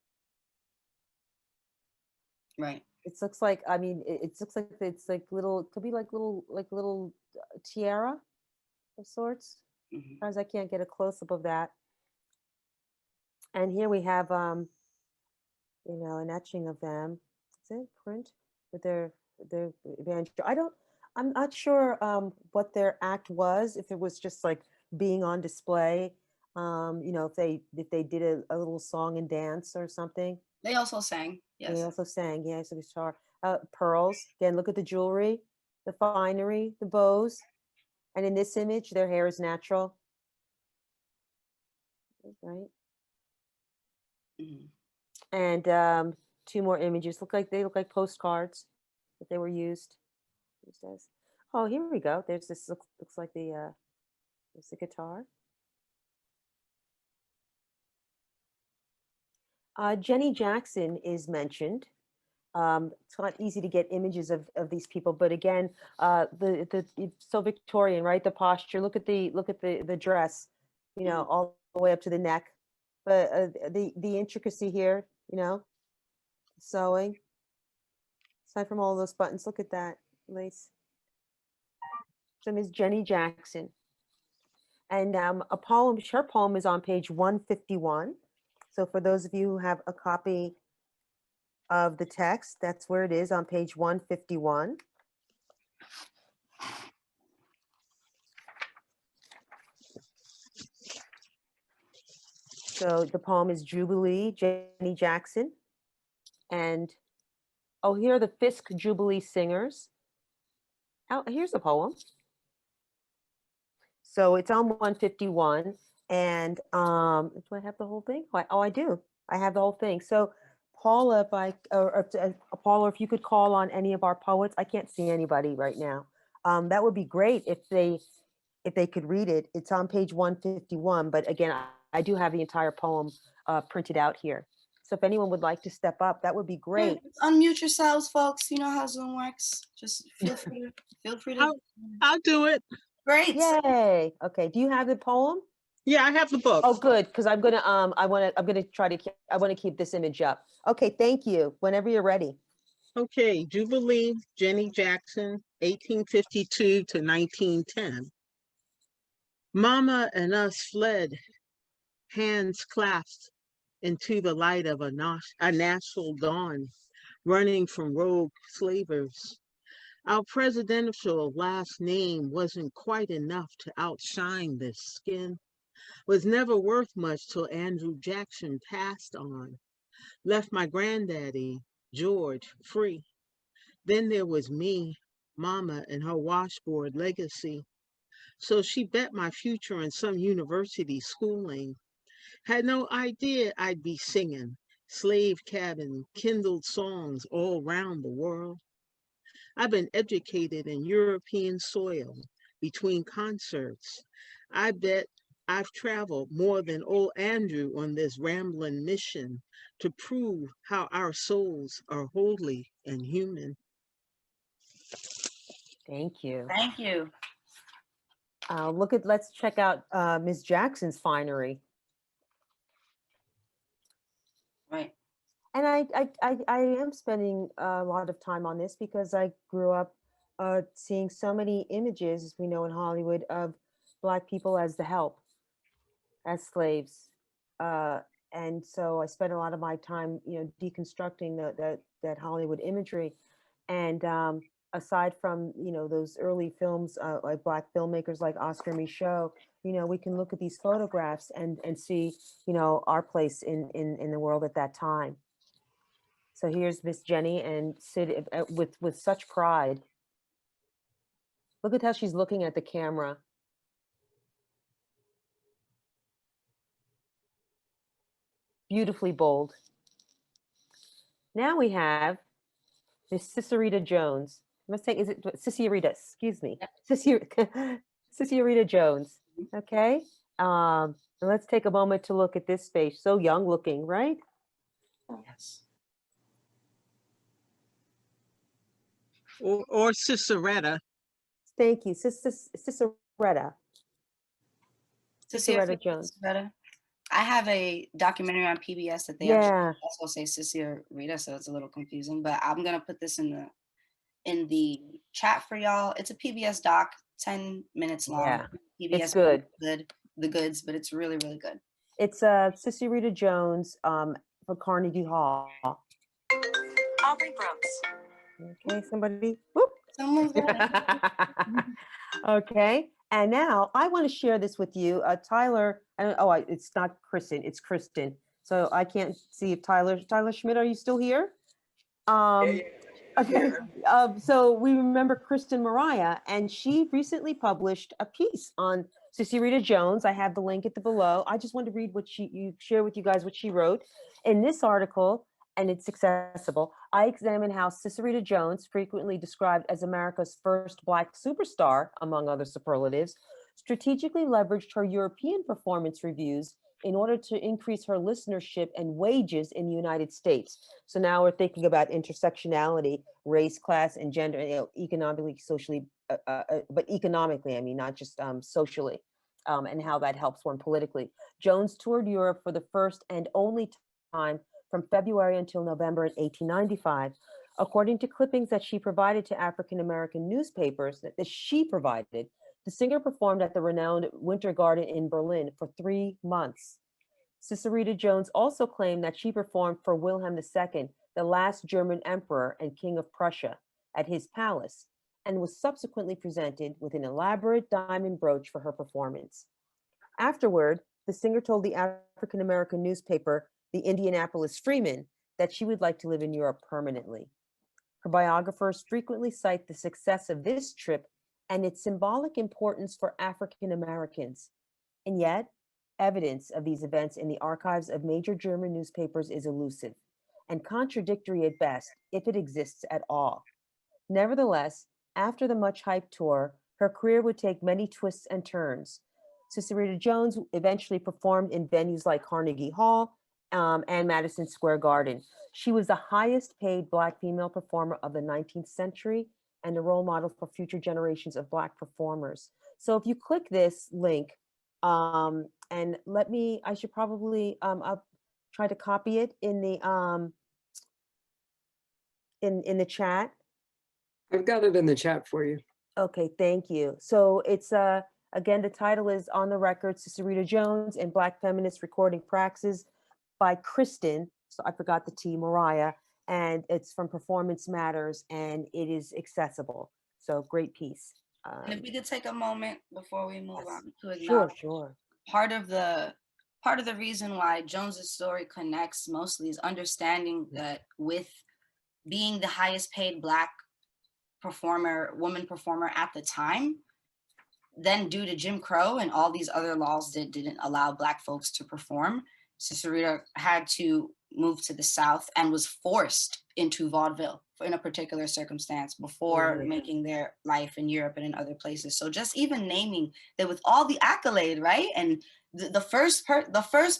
S5: Right.
S7: It looks like, I mean, it looks like it's like little, it could be like little tiara of sorts.
S5: Mhm.
S7: As far as I can't get a close up of that. And here we have, you know, an etching of them. Is it print with their banjo? I'm not sure what their act was. If it was just like being on display, you know, if they did a little song and dance or something.
S5: They also sang. Yes.
S7: They also sang, yes, the guitar. Pearls. Again, look at the jewelry, the finery, the bows. And in this image, their hair is natural. Right.
S5: Mhm.
S7: And two more images. They look like postcards that they were used as. Oh, here we go. There's this looks like there's the guitar. Jenny Jackson is mentioned. It's not easy to get images of these people, but again, it's so Victorian, right? The posture. Look at the dress, you know, all the way up to the neck. But the intricacy here, you know, sewing. Aside from all those buttons, look at that lace. So Ms. Jenny Jackson. And her poem is on page 151. So for those of you who have a copy of the text, that's where it is on page 151. So the poem is Jubilee, Jenny Jackson. And oh, here are the Fisk Jubilee Singers. Oh, here's the poem. So it's on 151. And do I have the whole thing? Oh, I do. I have the whole thing. So Paula, Paula, if you could call on any of our poets, I can't see anybody right now. That would be great if they could read it. It's on page 151, but again, I do have the entire poem printed out here. So if anyone would like to step up, that would be great.
S5: Yeah, unmute yourselves, folks. You know how Zoom works. Just feel free to.
S9: I'll do it.
S5: Great.
S7: Yay. Okay. Do you have the poem?
S9: Yeah, I have the book.
S7: Oh, good. Because I'm gonna I want to keep this image up. Okay. Thank you. Whenever you're ready.
S9: Okay, Jubilee, Jenny Jackson, 1852 to 1910. Mama and us fled, hands clasped, into the light of a natural dawn, running from rogue slavers. Our presidential last name wasn't quite enough to outshine this skin, was never worth much till Andrew Jackson passed on, left my granddaddy, George, free. Then there was me, Mama, and her washboard legacy. So she bet my future in some university schooling. Had no idea I'd be singing slave cabin, kindled songs all round the world. I've been educated in European soil between concerts. I bet I've traveled more than old Andrew on this rambling mission to prove how our souls are holy and human.
S7: Thank you.
S5: Thank you.
S7: Let's check out Ms. Jackson's finery.
S5: Right.
S7: And I am spending a lot of time on this because I grew up seeing so many images, as we know in Hollywood, of Black people as the help, as slaves. And so I spent a lot of my time, you know, deconstructing that Hollywood imagery. And aside from, you know, those early films like Black filmmakers like Oscar Michaud, you know, we can look at these photographs and see, you know, our place in the world at that time. So here's Miss Jenny and Sid with such pride. Look at how she's looking at the camera. Beautifully bold. Now we have Miss Cicerita Jones. I must say, is it Cicerita? Excuse me, Cicerita Jones. Okay. And let's take a moment to look at this face. So young looking, right?
S5: Yes.
S9: Or Ciceretta.
S7: Thank you, Ciceretta. Ciceretta Jones.
S5: Better. I have a documentary on PBS that they
S7: Yeah.
S5: actually also say Sissy or Rita, so it's a little confusing. But I'm gonna put this in the chat for y'all. It's a PBS doc, 10 minutes long.
S7: Yeah,
S5: PBS
S7: it's good.
S5: the goods, but it's really, really good.
S7: It's Sissy Rita Jones for Carnegie Hall.
S10: Aubrey Brooks.
S7: Okay, somebody. Whoop.
S5: Someone's gonna
S7: Okay, and now I want to share this with you, Tyler. It's not Kristen, it's Kristen. So I can't see if Tyler Schmidt, are you still here? Okay, so we remember Kristen Mariah, and she recently published a piece on Sissy Rita Jones. I have the link at the below. I just wanted to read what share with you guys what she wrote in this article, and it's accessible. I examine how Sissy Rita Jones, frequently described as America's first Black superstar, among other superlatives, strategically leveraged her European performance reviews in order to increase her listenership and wages in the United States. So now we're thinking about intersectionality, race, class, and gender, economically, socially, but economically, I mean, not just socially, and how that helps one politically. Jones toured Europe for the first and only time from February until November in 1895. According to clippings that she provided to African-American newspapers, that she provided, the singer performed at the renowned Winter Garden in Berlin for 3 months. Sissy Rita Jones also claimed that she performed for Wilhelm II, the last German emperor and king of Prussia, at his palace, and was subsequently presented with an elaborate diamond brooch for her performance. Afterward, the singer told the African-American newspaper, the Indianapolis Freeman, that she would like to live in Europe permanently. Her biographers frequently cite the success of this trip and its symbolic importance for African Americans. And yet, evidence of these events in the archives of major German newspapers is elusive and contradictory at best, if it exists at all. Nevertheless, after the much-hyped tour, her career would take many twists and turns. Sissy Rita Jones eventually performed in venues like Carnegie Hall and Madison Square Garden. She was the highest paid Black female performer of the 19th century and a role model for future generations of Black performers. So if you click this link, and I should probably, I'll try to copy it in the chat.
S4: I've got it in the chat for you.
S7: Okay, thank you. So it's, again, the title is On the Record, Sissy Rita Jones and Black Feminist Recording Praxis by Kristen, so I forgot the T, Mariah, and it's from Performance Matters, and it is accessible. So great piece.
S5: And if we could take a moment before we move on to
S7: Sure,
S5: acknowledge
S7: sure.
S5: part of the reason why Jones's story connects mostly is understanding that with being the highest paid Black woman performer at the time, then due to Jim Crow and all these other laws that didn't allow Black folks to perform, Sissy Rita had to move to the South and was forced into vaudeville in a particular circumstance before making their life in Europe and in other places. So just even naming that with all the accolade, right? And the first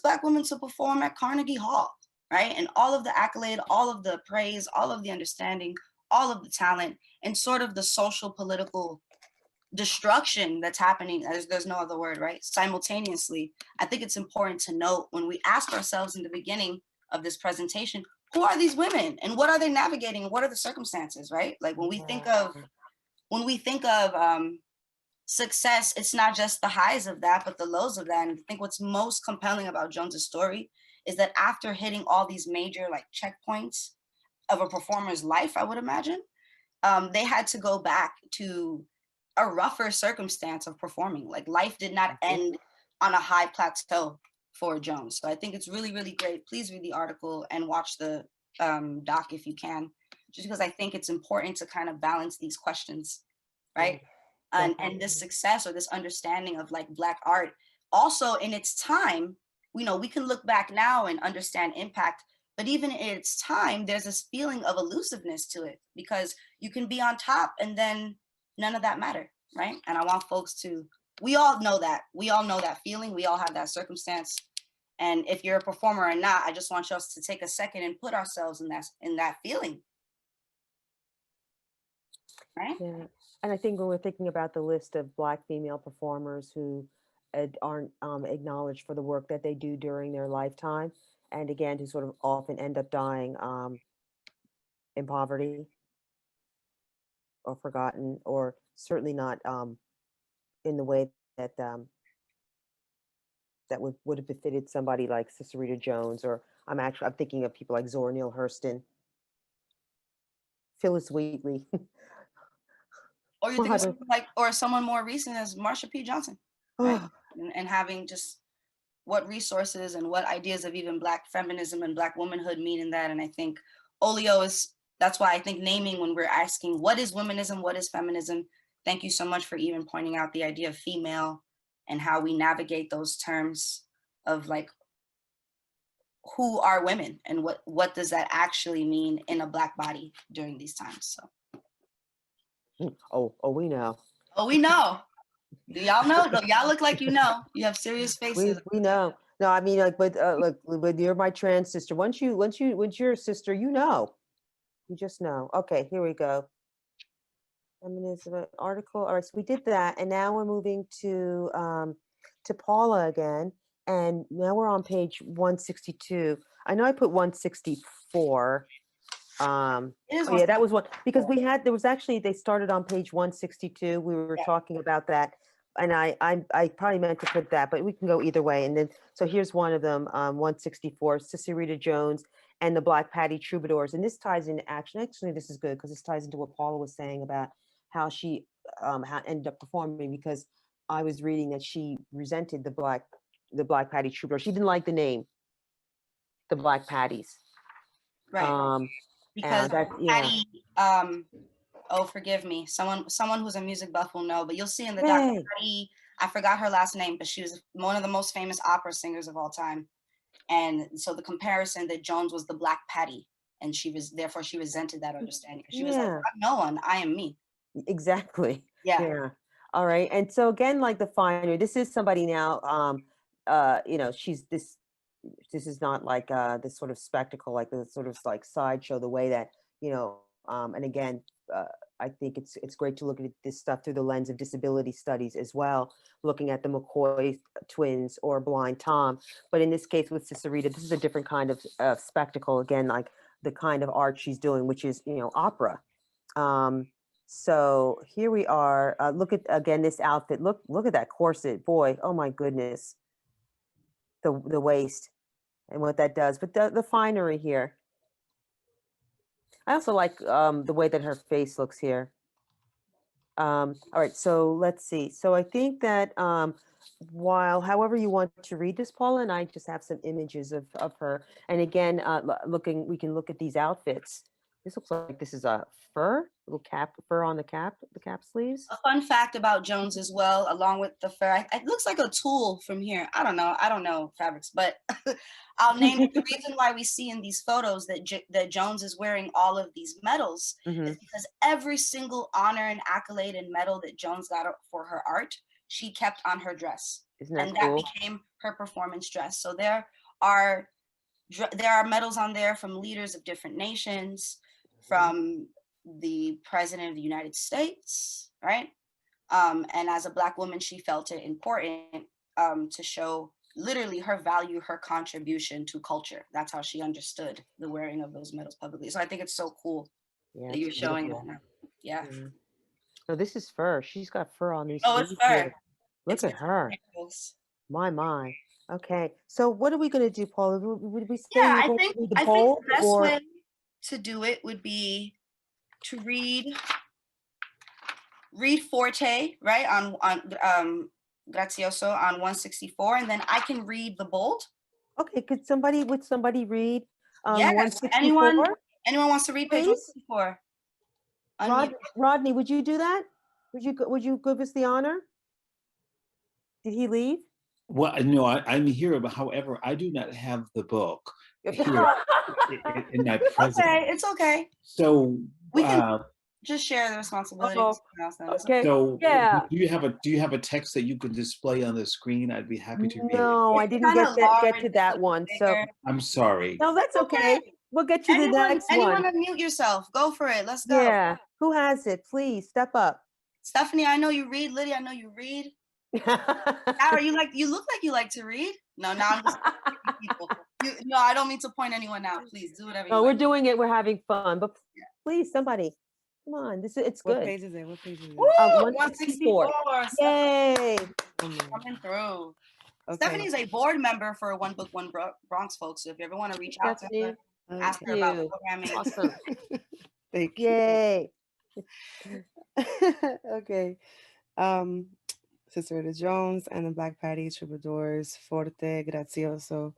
S5: Black woman to perform at Carnegie Hall, right? And all of the accolade, all of the praise, all of the understanding, all of the talent, and sort of the social political destruction that's happening, there's no other word, right? Simultaneously, I think it's important to note when we ask ourselves in the beginning of this presentation, who are these women and what are they navigating? What are the circumstances, right? Like when we think of success, it's not just the highs of that, but the lows of that. And I think what's most compelling about Jones's story is that after hitting all these major like checkpoints of a performer's life, I would imagine, they had to go back to a rougher circumstance of performing. Like life did not end on a high plateau for Jones. So I think it's really, really great. Please read the article and watch the doc if you can, just because I think it's important to kind of balance these questions, right? And this success or this understanding of like Black art, also in its time, we can look back now and understand impact, but even in its time, there's this feeling of elusiveness to it because you can be on top and then none of that matter, right? And I want folks to, we all know that feeling, we all have that circumstance. And if you're a performer or not, I just want us to take a second and put ourselves in that feeling, right?
S7: Yeah. And I think when we're thinking about the list of Black female performers who aren't acknowledged for the work that they do during their lifetime, and again, to sort of often end up dying in poverty or forgotten, or certainly not in the way that that would have befitted somebody like Sister Rita Jones, or I'm thinking of people like Zora Neale Hurston, Phyllis Wheatley.
S5: Or you think of someone like, or someone more recent as Marsha P. Johnson, right? And having just what resources and what ideas of even Black feminism and Black womanhood mean in that. And I think Olio that's why I think naming, when we're asking what is womanism, what is feminism, thank you so much for even pointing out the idea of female and how we navigate those terms of like, who are women and what does that actually mean in a Black body during these times. So.
S7: Oh, we know.
S5: Oh, we know. Do y'all know? No, y'all look like you know. You have serious faces.
S7: We know. No, I mean, like, but look, you're my trans sister. Once you're a sister, you know. You just know. Okay, here we go. Feminism article. All right, so we did that, and now we're moving to Paula again, and now we're on page 162. I know I put 164. Oh yeah, that was one, because there was actually, they started on page 162. We were talking about that, and I probably meant to put that, but we can go either way. And then, so here's one of them, 164, Sister Rita Jones and the Black Patty Troubadours. And this ties into actually this is good, because this ties into what Paula was saying about how she ended up performing, because I was reading that she resented the Black Patty Troubadours. She didn't like the name, the Black Patties.
S5: Right. Because Patty, oh, forgive me, someone who's a music buff will know, but you'll see in the documentary, Patty, I forgot her last name, but she was one of the most famous opera singers of all time. And so the comparison that Jones was the Black Patty, and therefore she resented that understanding. She was like, I'm no one, I am me.
S7: Exactly.
S5: Yeah.
S7: All right. And so again, like the finery, this is somebody now, you know, this is not like this sort of spectacle, like the sort of like sideshow, the way that, you know, and again, I think it's great to look at this stuff through the lens of disability studies as well, looking at the McCoy twins or Blind Tom. But in this case with Sister Rita, this is a different kind of spectacle, again, like the kind of art she's doing, which is, you know, opera. So here we are. Look at, again, this outfit. Look at that corset. Boy, oh my goodness. The waist and what that does. But the finery here. I also like the way that her face looks here. All right, so let's see. So I think that however you want to read this, Paula, and I just have some images of her. And again, we can look at these outfits. This looks like this is a little fur on the cap sleeves.
S5: A fun fact about Jones as well, along with the fur, it looks like a tulle from here. I don't know fabrics, but I'll name it. The reason why we see in these photos that Jones is wearing all of these medals is because every single honor and accolade and medal that Jones got for her art, she kept on her dress.
S7: Isn't that cool?
S5: That became her performance dress. So there are medals on there from leaders of different nations, from the President of the United States, right? And as a Black woman, she felt it important to show literally her value, her contribution to culture. That's how she understood the wearing of those medals publicly. So I think it's so cool that you're showing that now. Yeah.
S7: So this is fur. She's got fur on these.
S5: Oh, it's fur.
S7: Look at her. My. Okay. So what are we going to do, Paula? Would we say
S5: I think the best way to do it would be to read Forte, right, on Grazioso on 164, and then I can read the bold.
S7: Okay, would somebody read
S5: yes,
S7: 164?
S5: Anyone wants to read page 164?
S7: Rodney, would you do that? Would you give us the honor? Did he leave?
S11: Well, no, I'm here, but however, I do not have the book here in my presence.
S5: Okay, it's okay.
S11: So
S5: we can just share the responsibility.
S7: Okay.
S11: So do you have a text that you can display on the screen? I'd be happy to read it.
S7: No, I didn't get to that one. So
S11: I'm sorry.
S7: No, that's okay. We'll get you the next one.
S5: Anyone unmute yourself. Go for it. Let's go.
S7: Yeah. Who has it? Please step up.
S5: Stephanie, I know you read. Lydia, I know you read. Sarah, you look like you like to read. No, now I'm just people. No, I don't mean to point anyone out. Please do whatever you
S7: No, we're
S5: like.
S7: doing it. We're having fun. But please, somebody, come on. It's
S12: What
S7: good.
S12: page is it? What page is it?
S5: Woo!
S7: 164.
S5: 164.
S7: Yay.
S5: Coming through.
S12: Okay.
S5: Stephanie is a board member for One Book One Bronx, folks. So if you ever want to reach out to her, ask her about
S7: you.
S5: programming.
S7: Awesome.
S12: Thank you.
S7: Yay.
S12: Okay. Sister Rita Jones and the Black Patty Troubadours, Forte, Grazioso.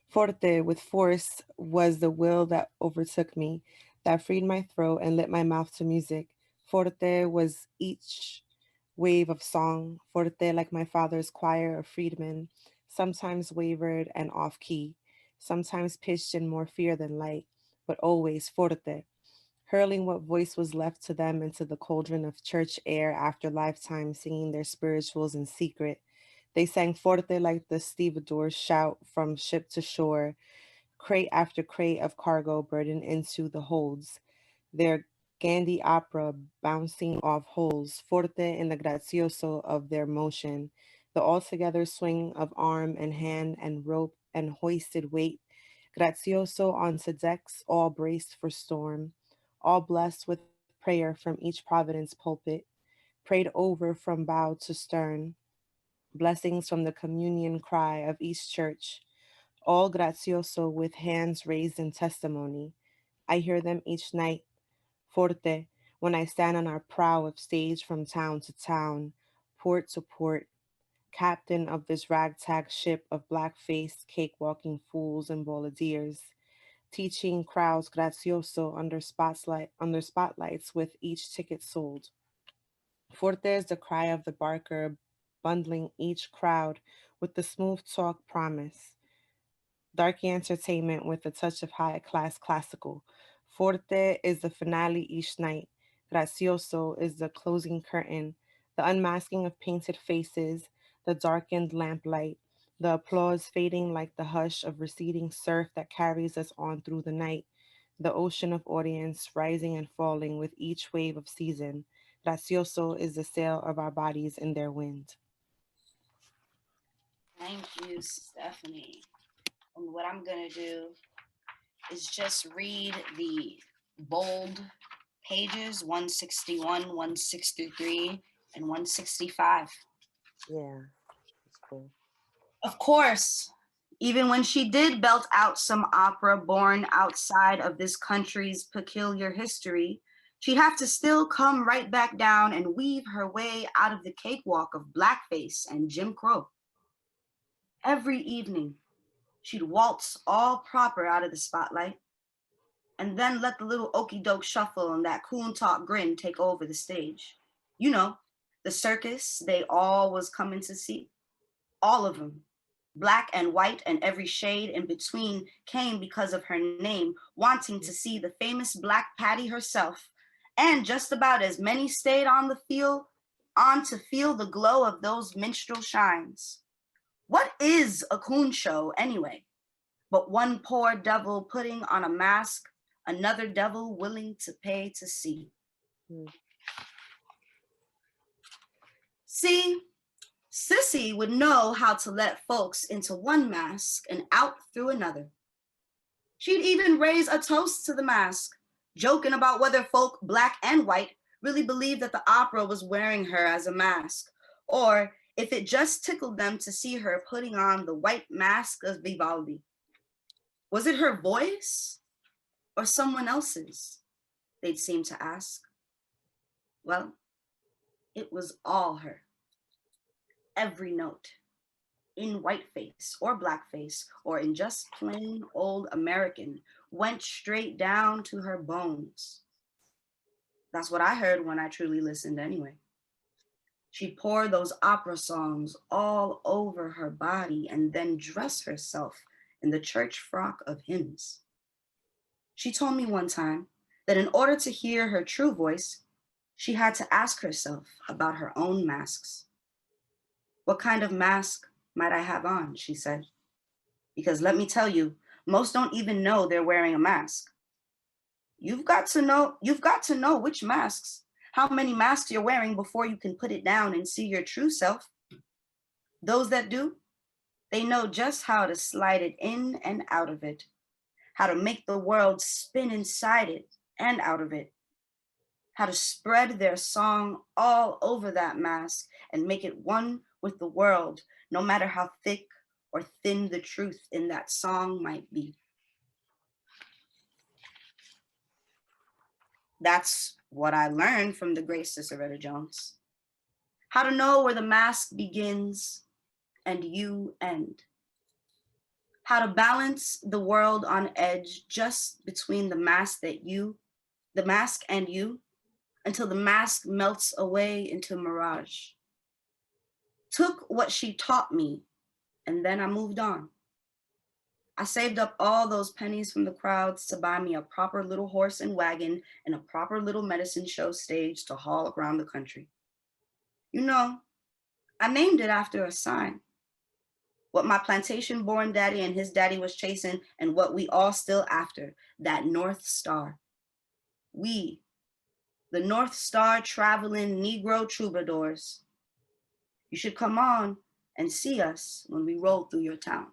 S12: Forte, with force, was the will that overtook me, that freed my throat and lit my mouth to music. Forte was each wave of song, forte like my father's choir of freedmen, sometimes wavered and off key, sometimes pitched in more fear than light, but always forte, hurling what voice was left to them into the cauldron of church air after lifetime singing their spirituals in secret. They sang forte like the stevedores shout from ship to shore, crate after crate of cargo burdened into the holds. Their Gandhi opera bouncing off holes, forte in the grazioso of their motion, the altogether swing of arm and hand and rope and hoisted weight, grazioso onto decks, all braced for storm, all blessed with prayer from each Providence pulpit, prayed over from bow to stern, blessings from the communion cry of each church, all grazioso with hands raised in testimony. I hear them each night, forte, when I stand on our prow of stage from town to town, port to port, captain of this ragtag ship of black-faced, cake-walking fools and boulevardiers, teaching crowds grazioso under spotlights with each ticket sold. Forte is the cry of the barker, bundling each crowd with the smooth talk promise. Darky entertainment with a touch of high-class classical. Forte is the finale each night. Gracioso is the closing curtain, the unmasking of painted faces, the darkened lamplight, the applause fading like the hush of receding surf that carries us on through the night, the ocean of audience rising and falling with each wave of season. Gracioso is the sail of our bodies in their wind.
S5: Thank you, Stephanie. And what I'm gonna do is just read the bold pages 161, 163, and 165.
S7: Yeah, that's cool.
S5: Of course, even when she did belt out some opera born outside of this country's peculiar history, she'd have to still come right back down and weave her way out of the cakewalk of blackface and Jim Crow. Every evening, she'd waltz all proper out of the spotlight and then let the little okey doke shuffle and that coon talk grin take over the stage. You know, the circus they all was coming to see. All of them, black and white and every shade in between, came because of her name, wanting to see the famous Black Patty herself. And just about as many stayed on to feel the glow of those minstrel shines. What is a coon show anyway? But one poor devil putting on a mask, another devil willing to pay to see. See, Sissy would know how to let folks into one mask and out through another. She'd even raise a toast to the mask, joking about whether folk, black and white, really believed that the opera was wearing her as a mask, or if it just tickled them to see her putting on the white mask of Vivaldi. Was it her voice or someone else's? They'd seem to ask. Well, it was all her. Every note, in whiteface or blackface or in just plain old American, went straight down to her bones. That's what I heard when I truly listened anyway. She'd pour those opera songs all over her body and then dress herself in the church frock of hymns. She told me one time that in order to hear her true voice, she had to ask herself about her own masks. What kind of mask might I have on, she said. Because let me tell you, most don't even know they're wearing a mask. You've got to know which masks, how many masks you're wearing before you can put it down and see your true self. Those that do, they know just how to slide it in and out of it, how to make the world spin inside it and out of it, how to spread their song all over that mask and make it one with the world, no matter how thick or thin the truth in that song might be. That's what I learned from the great Sister Jones. How to know where the mask begins and you end. How to balance the world on edge just between the mask and you, until the mask melts away into mirage. Took what she taught me, and then I moved on. I saved up all those pennies from the crowds to buy me a proper little horse and wagon and a proper little medicine show stage to haul around the country. You know, I named it after a sign. What my plantation-born daddy and his daddy was chasing and what we all still after, that North Star. We, the North Star traveling Negro troubadours. You should come on and see us when we roll through your town.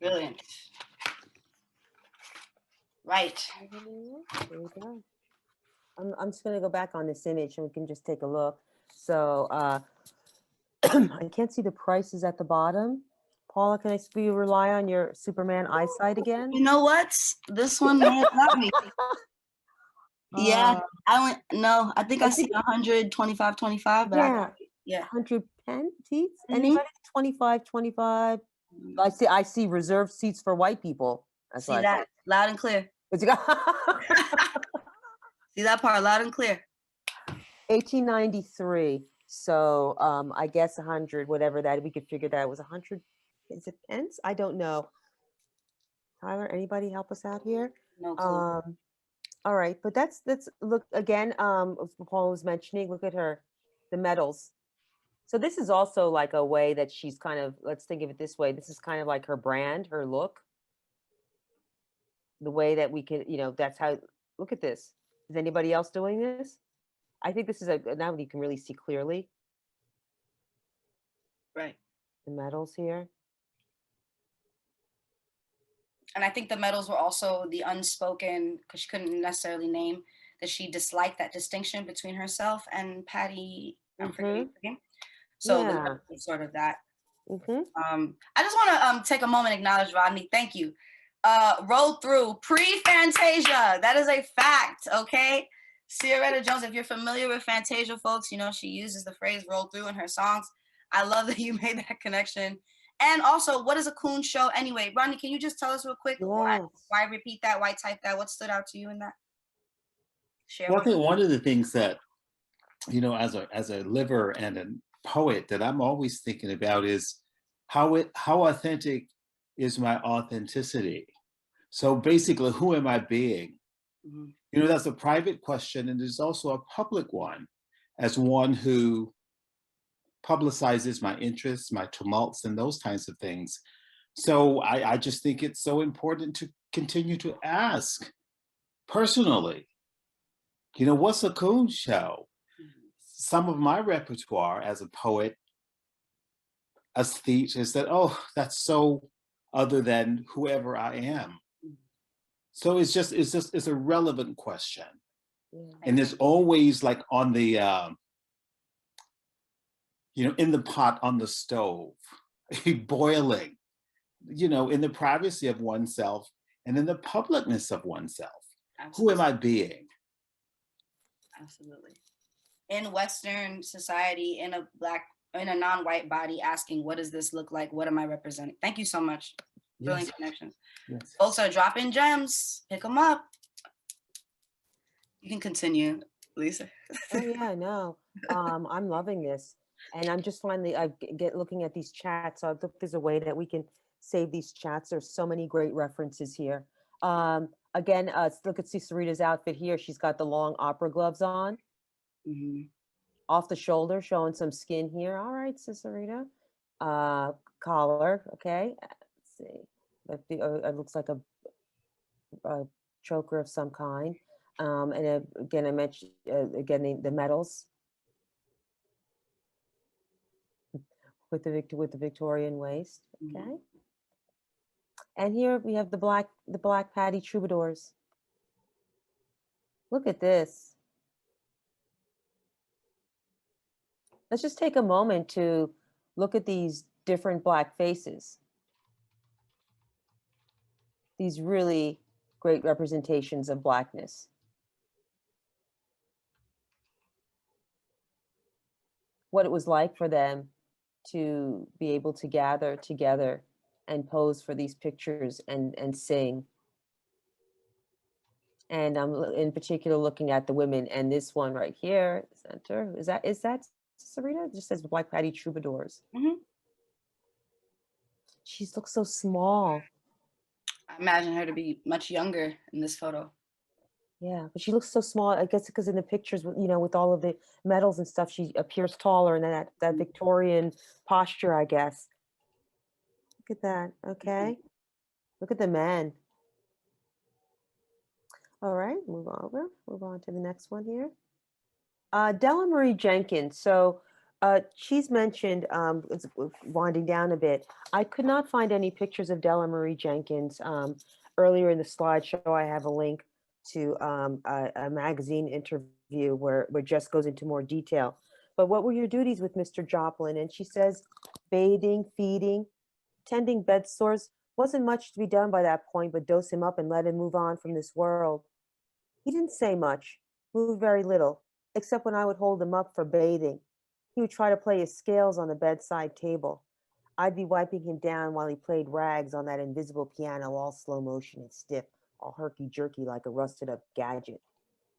S5: Brilliant. Right.
S7: There we go. I'm just going to go back on this image and we can just take a look. So I can't see the prices at the bottom. Paula, can I see you rely on your Superman eyesight again?
S5: You know what? This one may have got me. Yeah, I think I see 125, 25, but
S7: Yeah.
S5: Yeah.
S7: 100 pen seats? Anybody? 25, 25. I see reserved seats for white people. That's
S5: See
S7: what I
S5: that loud and clear.
S7: What you got?
S5: See that part loud and clear.
S7: 1893. So I guess 100, whatever that, we could figure that it was 100. Is it pence? I don't know. Tyler, anybody help us out here?
S5: No clue.
S7: All right, but that's look again. Paul was mentioning. Look at her, the medals. So this is also like a way that she's kind of. Let's think of it this way. This is kind of like her brand, her look. The way that we can, that's how. Look at this. Is anybody else doing this? I think this is now you can really see clearly.
S5: Right.
S7: The medals here.
S5: And I think the medals were also the unspoken, because she couldn't necessarily name, that she disliked that distinction between herself and Patty. I'm forgetting her name. So the medals were sort of that. I just want to take a moment and acknowledge Rodney. Thank you. Roll through pre-Fantasia. That is a fact, okay? Sierra Jones, if you're familiar with Fantasia, folks, she uses the phrase roll through in her songs. I love that you made that connection. And also, what is a coon show anyway? Rodney, can you just tell us real quick why repeat that, why type that? What stood out to you in that? Share
S11: Well, I think one of the things that, as a liver and a poet that I'm always thinking about is how authentic is my authenticity? So basically, who am I being? Mm-hmm. That's a private question, and there's also a public one, as one who publicizes my interests, my tumults, and those kinds of things. So I just think it's so important to continue to ask personally, what's a coon show? Some of my repertoire as a poet, aesthete, is that, that's so other than whoever I am. So it's a relevant question. Yeah. And there's always like on the, in the pot on the stove, boiling, in the privacy of oneself and in the publicness of oneself. Absolutely. Who am I being?
S5: Absolutely. In Western society, in a non-white body, asking, what does this look like? What am I representing? Thank you so much. Brilliant connections. Yes. Folks are dropping gems. Pick them up. You can continue, Lisa.
S7: Oh yeah, no. I'm loving this. And I'm just finally, looking at these chats. So I think there's a way that we can save these chats. There's so many great references here. Again, look at Cicerita's outfit here. She's got the long opera gloves on. Mm-hmm. Off the shoulder, showing some skin here. All right, Cicerita. Collar, okay. Let's see. It looks like a choker of some kind. And again, I mentioned, again, the medals with the Victorian waist, okay? And here we have the black Patty troubadours. Look at this. Let's just take a moment to look at these different Black faces. These really great representations of Blackness. What it was like for them to be able to gather together and pose for these pictures and sing. And I'm in particular looking at the women, and this one right here, center, is that Serena? It just says Black Patty Troubadours. She looks so small.
S5: I imagine her to be much younger in this photo.
S7: Yeah, but she looks so small. I guess because in the pictures, you know, with all of the medals and stuff, she appears taller, and that Victorian posture, I guess. Look at that. Okay. Look at the men. All right, move on to the next one here. Della Marie Jenkins. So she's mentioned, it's winding down a bit. I could not find any pictures of Della Marie Jenkins. Earlier in the slideshow, I have a link to a magazine interview where Jess goes into more detail. But what were your duties with Mr. Joplin? And she says, bathing, feeding, tending bed sores. Wasn't much to be done by that point, but dose him up and let him move on from this world. He didn't say much, moved very little, except when I would hold him up for bathing. He would try to play his scales on the bedside table. I'd be wiping him down while he played rags on that invisible piano, all slow motion and stiff, all herky-jerky like a rusted-up gadget.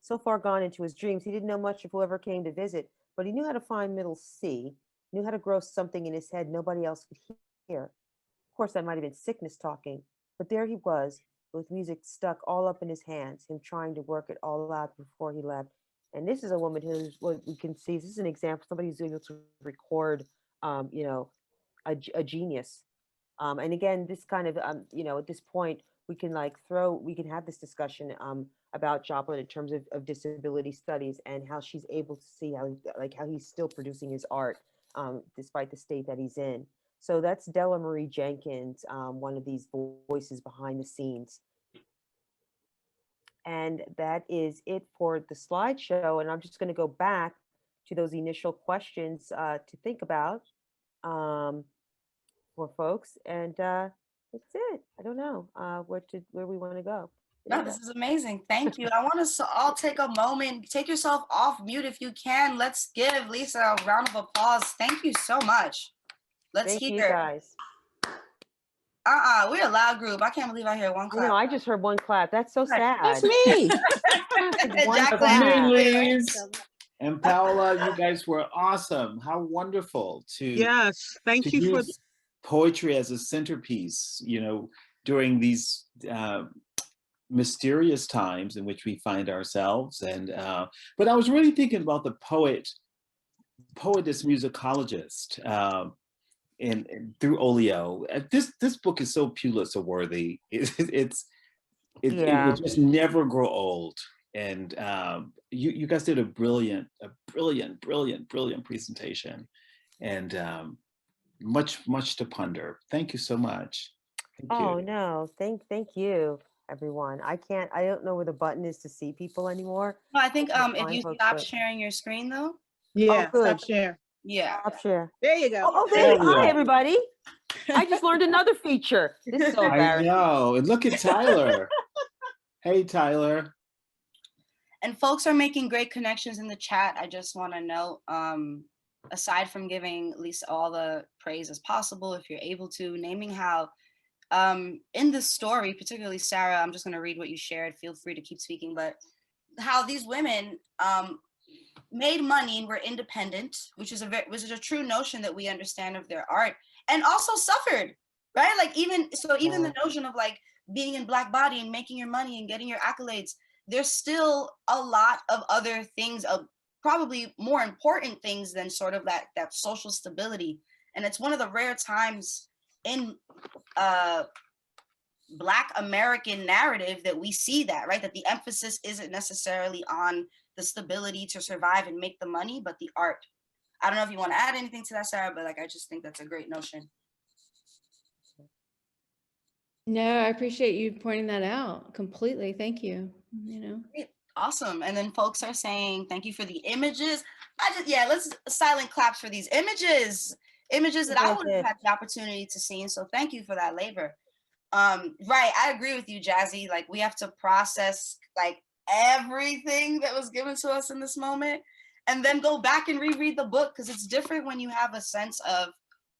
S7: So far gone into his dreams, he didn't know much of whoever came to visit, but he knew how to find middle C, knew how to grow something in his head nobody else could hear. Of course, that might have been sickness talking, but there he was, with music stuck all up in his hands, him trying to work it all out before he left. And this is a woman who's, what we can see, this is an example, somebody who's able to record, you know, a genius. And again, this kind of, you know, at this point, we can have this discussion about Joplin in terms of disability studies and how she's able to see how he's still producing his art despite the state that he's in. So that's Della Marie Jenkins, one of these voices behind the scenes. And that is it for the slideshow. And I'm just going to go back to those initial questions to think about for folks. And that's it. I don't know where we want to go.
S5: No, this is amazing. Thank you. I want us to all take a moment, take yourself off mute if you can. Let's give Lisa a round of applause. Thank you so much. Let's
S7: Thank
S5: hear.
S7: you guys.
S5: We're a loud group. I can't believe I hear one clap.
S7: No, I just heard one clap. That's so sad.
S9: That's me.
S5: Jacqueline.
S11: And Paola, you guys were awesome. How wonderful to
S9: Yes, thank you for
S11: use poetry as a centerpiece, you know, during these mysterious times in which we find ourselves. And but I was really thinking about the poetess musicologist and through Olio. This book is so Pulitzer worthy. It will just never grow old. And you guys did a brilliant presentation, and much to ponder. Thank you so much.
S7: Thank you. No, thank you, everyone. I don't know where the button is to see people anymore.
S5: No, I think if you stop sharing your screen though.
S8: Yeah,
S7: good.
S8: stop share.
S5: Yeah.
S7: Stop share.
S8: There you go.
S7: Oh, there you go. Hi, everybody. I just learned another feature. This is so embarrassing.
S11: I know. And look at Tyler. Hey, Tyler.
S5: And folks are making great connections in the chat. I just want to note, aside from giving Lisa all the praise as possible, if you're able to, naming how in this story, particularly Sarah, I'm just going to read what you shared. Feel free to keep speaking, but how these women made money and were independent, which is a true notion that we understand of their art, and also suffered, right? Like even the notion of like being in Black body and making your money and getting your accolades, there's still a lot of other things, probably more important things than sort of that social stability. And it's one of the rare times in Black American narrative that we see that, right? That the emphasis isn't necessarily on the stability to survive and make the money, but the art. I don't know if you want to add anything to that, Sarah, but like, I just think that's a great notion.
S13: No, I appreciate you pointing that out completely. Thank you. You know,
S5: Great. Awesome. And then folks are saying, thank you for the images. Yeah, let's silent claps for these images that I wouldn't have had the opportunity to see. And so thank you for that labor. Right, I agree with you, Jazzy. Like, we have to process like everything that was given to us in this moment and then go back and reread the book, because it's different when you have a sense of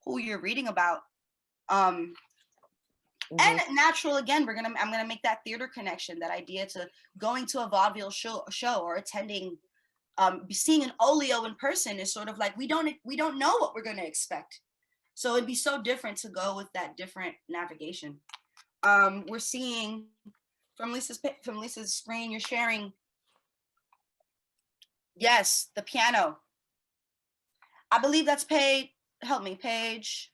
S5: who you're reading about. And natural, again, I'm gonna make that theater connection, that idea to going to a vaudeville show or attending, seeing an Olio in person is sort of like, we don't know what we're gonna expect. So it'd be so different to go with that different navigation. We're seeing from Lisa's screen, you're sharing. Yes, the piano. I believe that's page. Help me, page.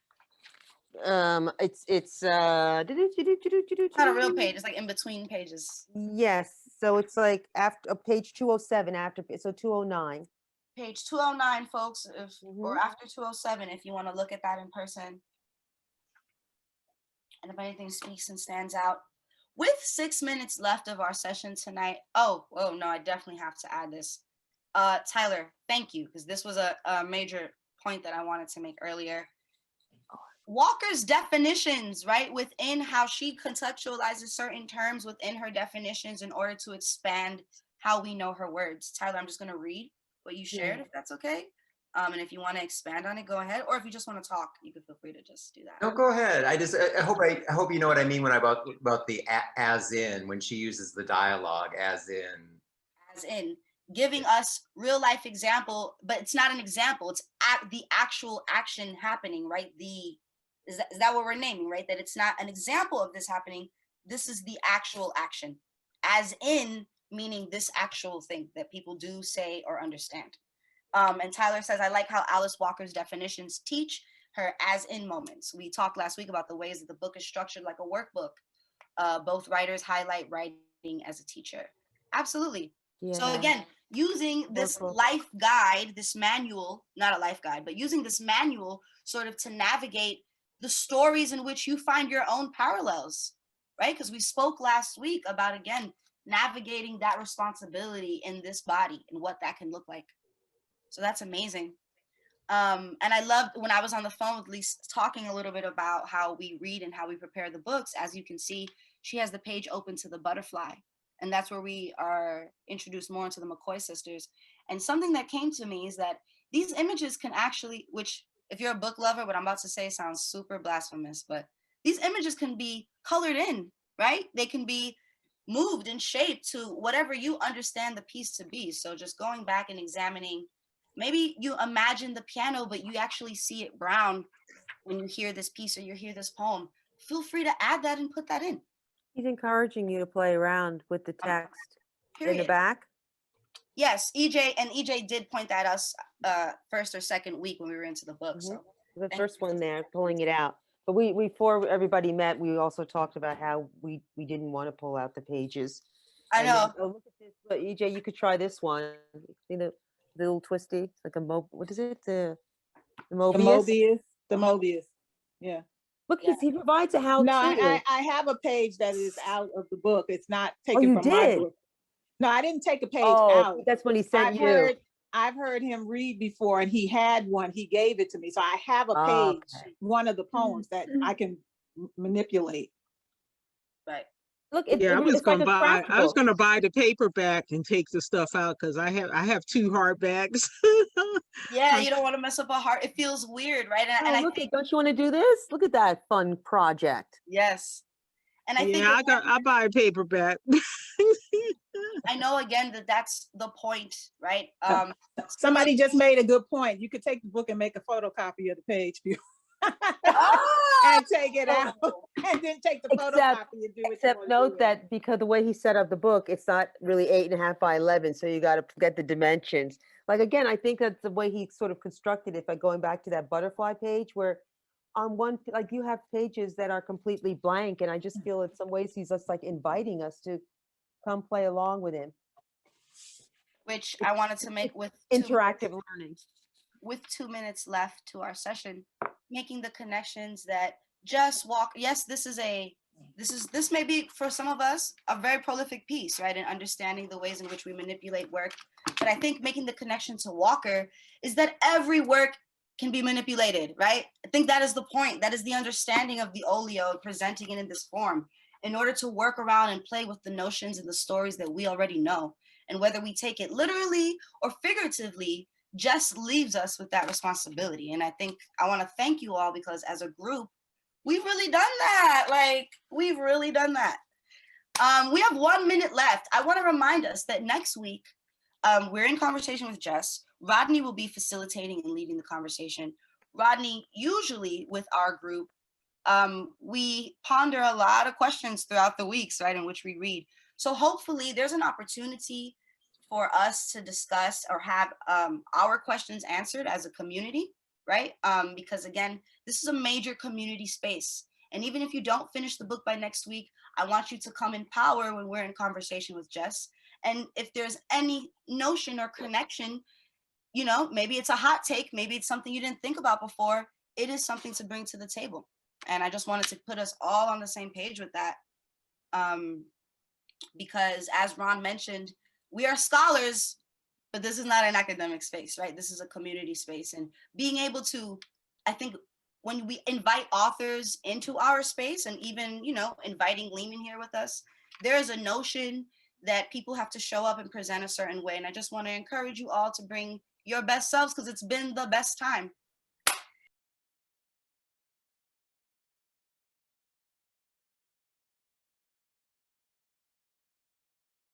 S7: It's
S5: not a real page. It's like in between pages.
S7: Yes, so it's like after page 207 after, so 209.
S5: Page 209, folks, or after 207, if you want to look at that in person. And if anything speaks and stands out. With 6 minutes left of our session tonight. Oh no, I definitely have to add this. Tyler, thank you, because this was a major point that I wanted to make earlier. Walker's definitions, right, within how she contextualizes certain terms within her definitions in order to expand how we know her words. Tyler, I'm just going to read what you shared, if that's okay. And if you want to expand on it, go ahead. Or if you just want to talk, you can feel free to just do that.
S14: No, go ahead. I hope you know what I mean when about the as in, when she uses the dialogue as in.
S5: Giving us real life example, but it's not an example. It's the actual action happening, right? Is that what we're naming, right? That it's not an example of this happening. This is the actual action. As in, meaning this actual thing that people do say or understand. And Tyler says, I like how Alice Walker's definitions teach her as in moments. We talked last week about the ways that the book is structured like a workbook. Both writers highlight writing as a teacher. Absolutely. Yeah. So again, using this life guide, this manual, not a life guide, but using this manual sort of to navigate the stories in which you find your own parallels, right? Because we spoke last week about, again, navigating that responsibility in this body and what that can look like. So that's amazing. And I loved when I was on the phone with Lisa talking a little bit about how we read and how we prepare the books. As you can see, she has the page open to the butterfly. And that's where we are introduced more into the McCoy sisters. And something that came to me is that these images can actually, which if you're a book lover, what I'm about to say sounds super blasphemous, but these images can be colored in, right? They can be moved and shaped to whatever you understand the piece to be. So just going back and examining, maybe you imagine the piano, but you actually see it brown when you hear this piece or you hear this poem. Feel free to add that and put that in.
S7: He's encouraging you to play around with the text in the back.
S5: Yes, EJ did point that us first or second week when we were into the book. So
S7: the first one there, pulling it out. But we before everybody met, we also talked about how we didn't want to pull out the pages.
S5: I know.
S7: Then, look at this. But EJ, you could try this one. See the little twisty, it's like a what is it? The Mobius.
S3: The Mobius. Yeah.
S7: Look, he provides a how-to.
S3: No, I have a page that is out of the book. It's not taken from my book. No, I didn't take a page out.
S7: That's when he sent you.
S3: I've heard him read before, and he had one. He gave it to me, so I have a page, one of the poems that I can manipulate.
S5: Right.
S9: Look, I was going to buy the paperback and take the stuff out because I have 2 hardbacks.
S5: Yeah, you don't want to mess up a heart. It feels weird, right? And I think,
S7: don't you want to do this? Look at that fun project.
S5: Yes. And I think
S9: I buy a paperback.
S5: I know again that's the point, right?
S3: Somebody just made a good point. You could take the book and make a photocopy of the page and take it out, and then take the photocopy and do it.
S7: Except note that because the way he set up the book, it's not really 8.5 by 11, so you got to get the dimensions. Like again, I think that's the way he sort of constructed it by going back to that butterfly page where on one, like you have pages that are completely blank, and I just feel in some ways he's just like inviting us to come play along with him.
S5: Which I wanted to make with
S7: interactive learning.
S5: With 2 minutes left to our session, making the connections that just walk. Yes, this may be for some of us a very prolific piece, right? And understanding the ways in which we manipulate work. But I think making the connection to Walker is that every work can be manipulated, right? I think that is the point. That is the understanding of the Olio, presenting it in this form, in order to work around and play with the notions and the stories that we already know. And whether we take it literally or figuratively, Jess leaves us with that responsibility. And I think I want to thank you all, because as a group, we've really done that. Like, we've really done that. We have 1 minute left. I want to remind us that next week, we're in conversation with Jess. Rodney will be facilitating and leading the conversation. Rodney, usually with our group, we ponder a lot of questions throughout the weeks, right, in which we read. So hopefully there's an opportunity for us to discuss or have our questions answered as a community, right? Because again, this is a major community space. And even if you don't finish the book by next week, I want you to come in power when we're in conversation with Jess. And if there's any notion or connection, you know, maybe it's a hot take, maybe it's something you didn't think about before, it is something to bring to the table. And I just wanted to put us all on the same page with that. Because as Ron mentioned, we are scholars, but this is not an academic space, right? This is a community space. And being able to, I think when we invite authors into our space, and even, you know, inviting Lehman here with us, there is a notion that people have to show up and present a certain way. And I just want to encourage you all to bring your best selves, because it's been the best time.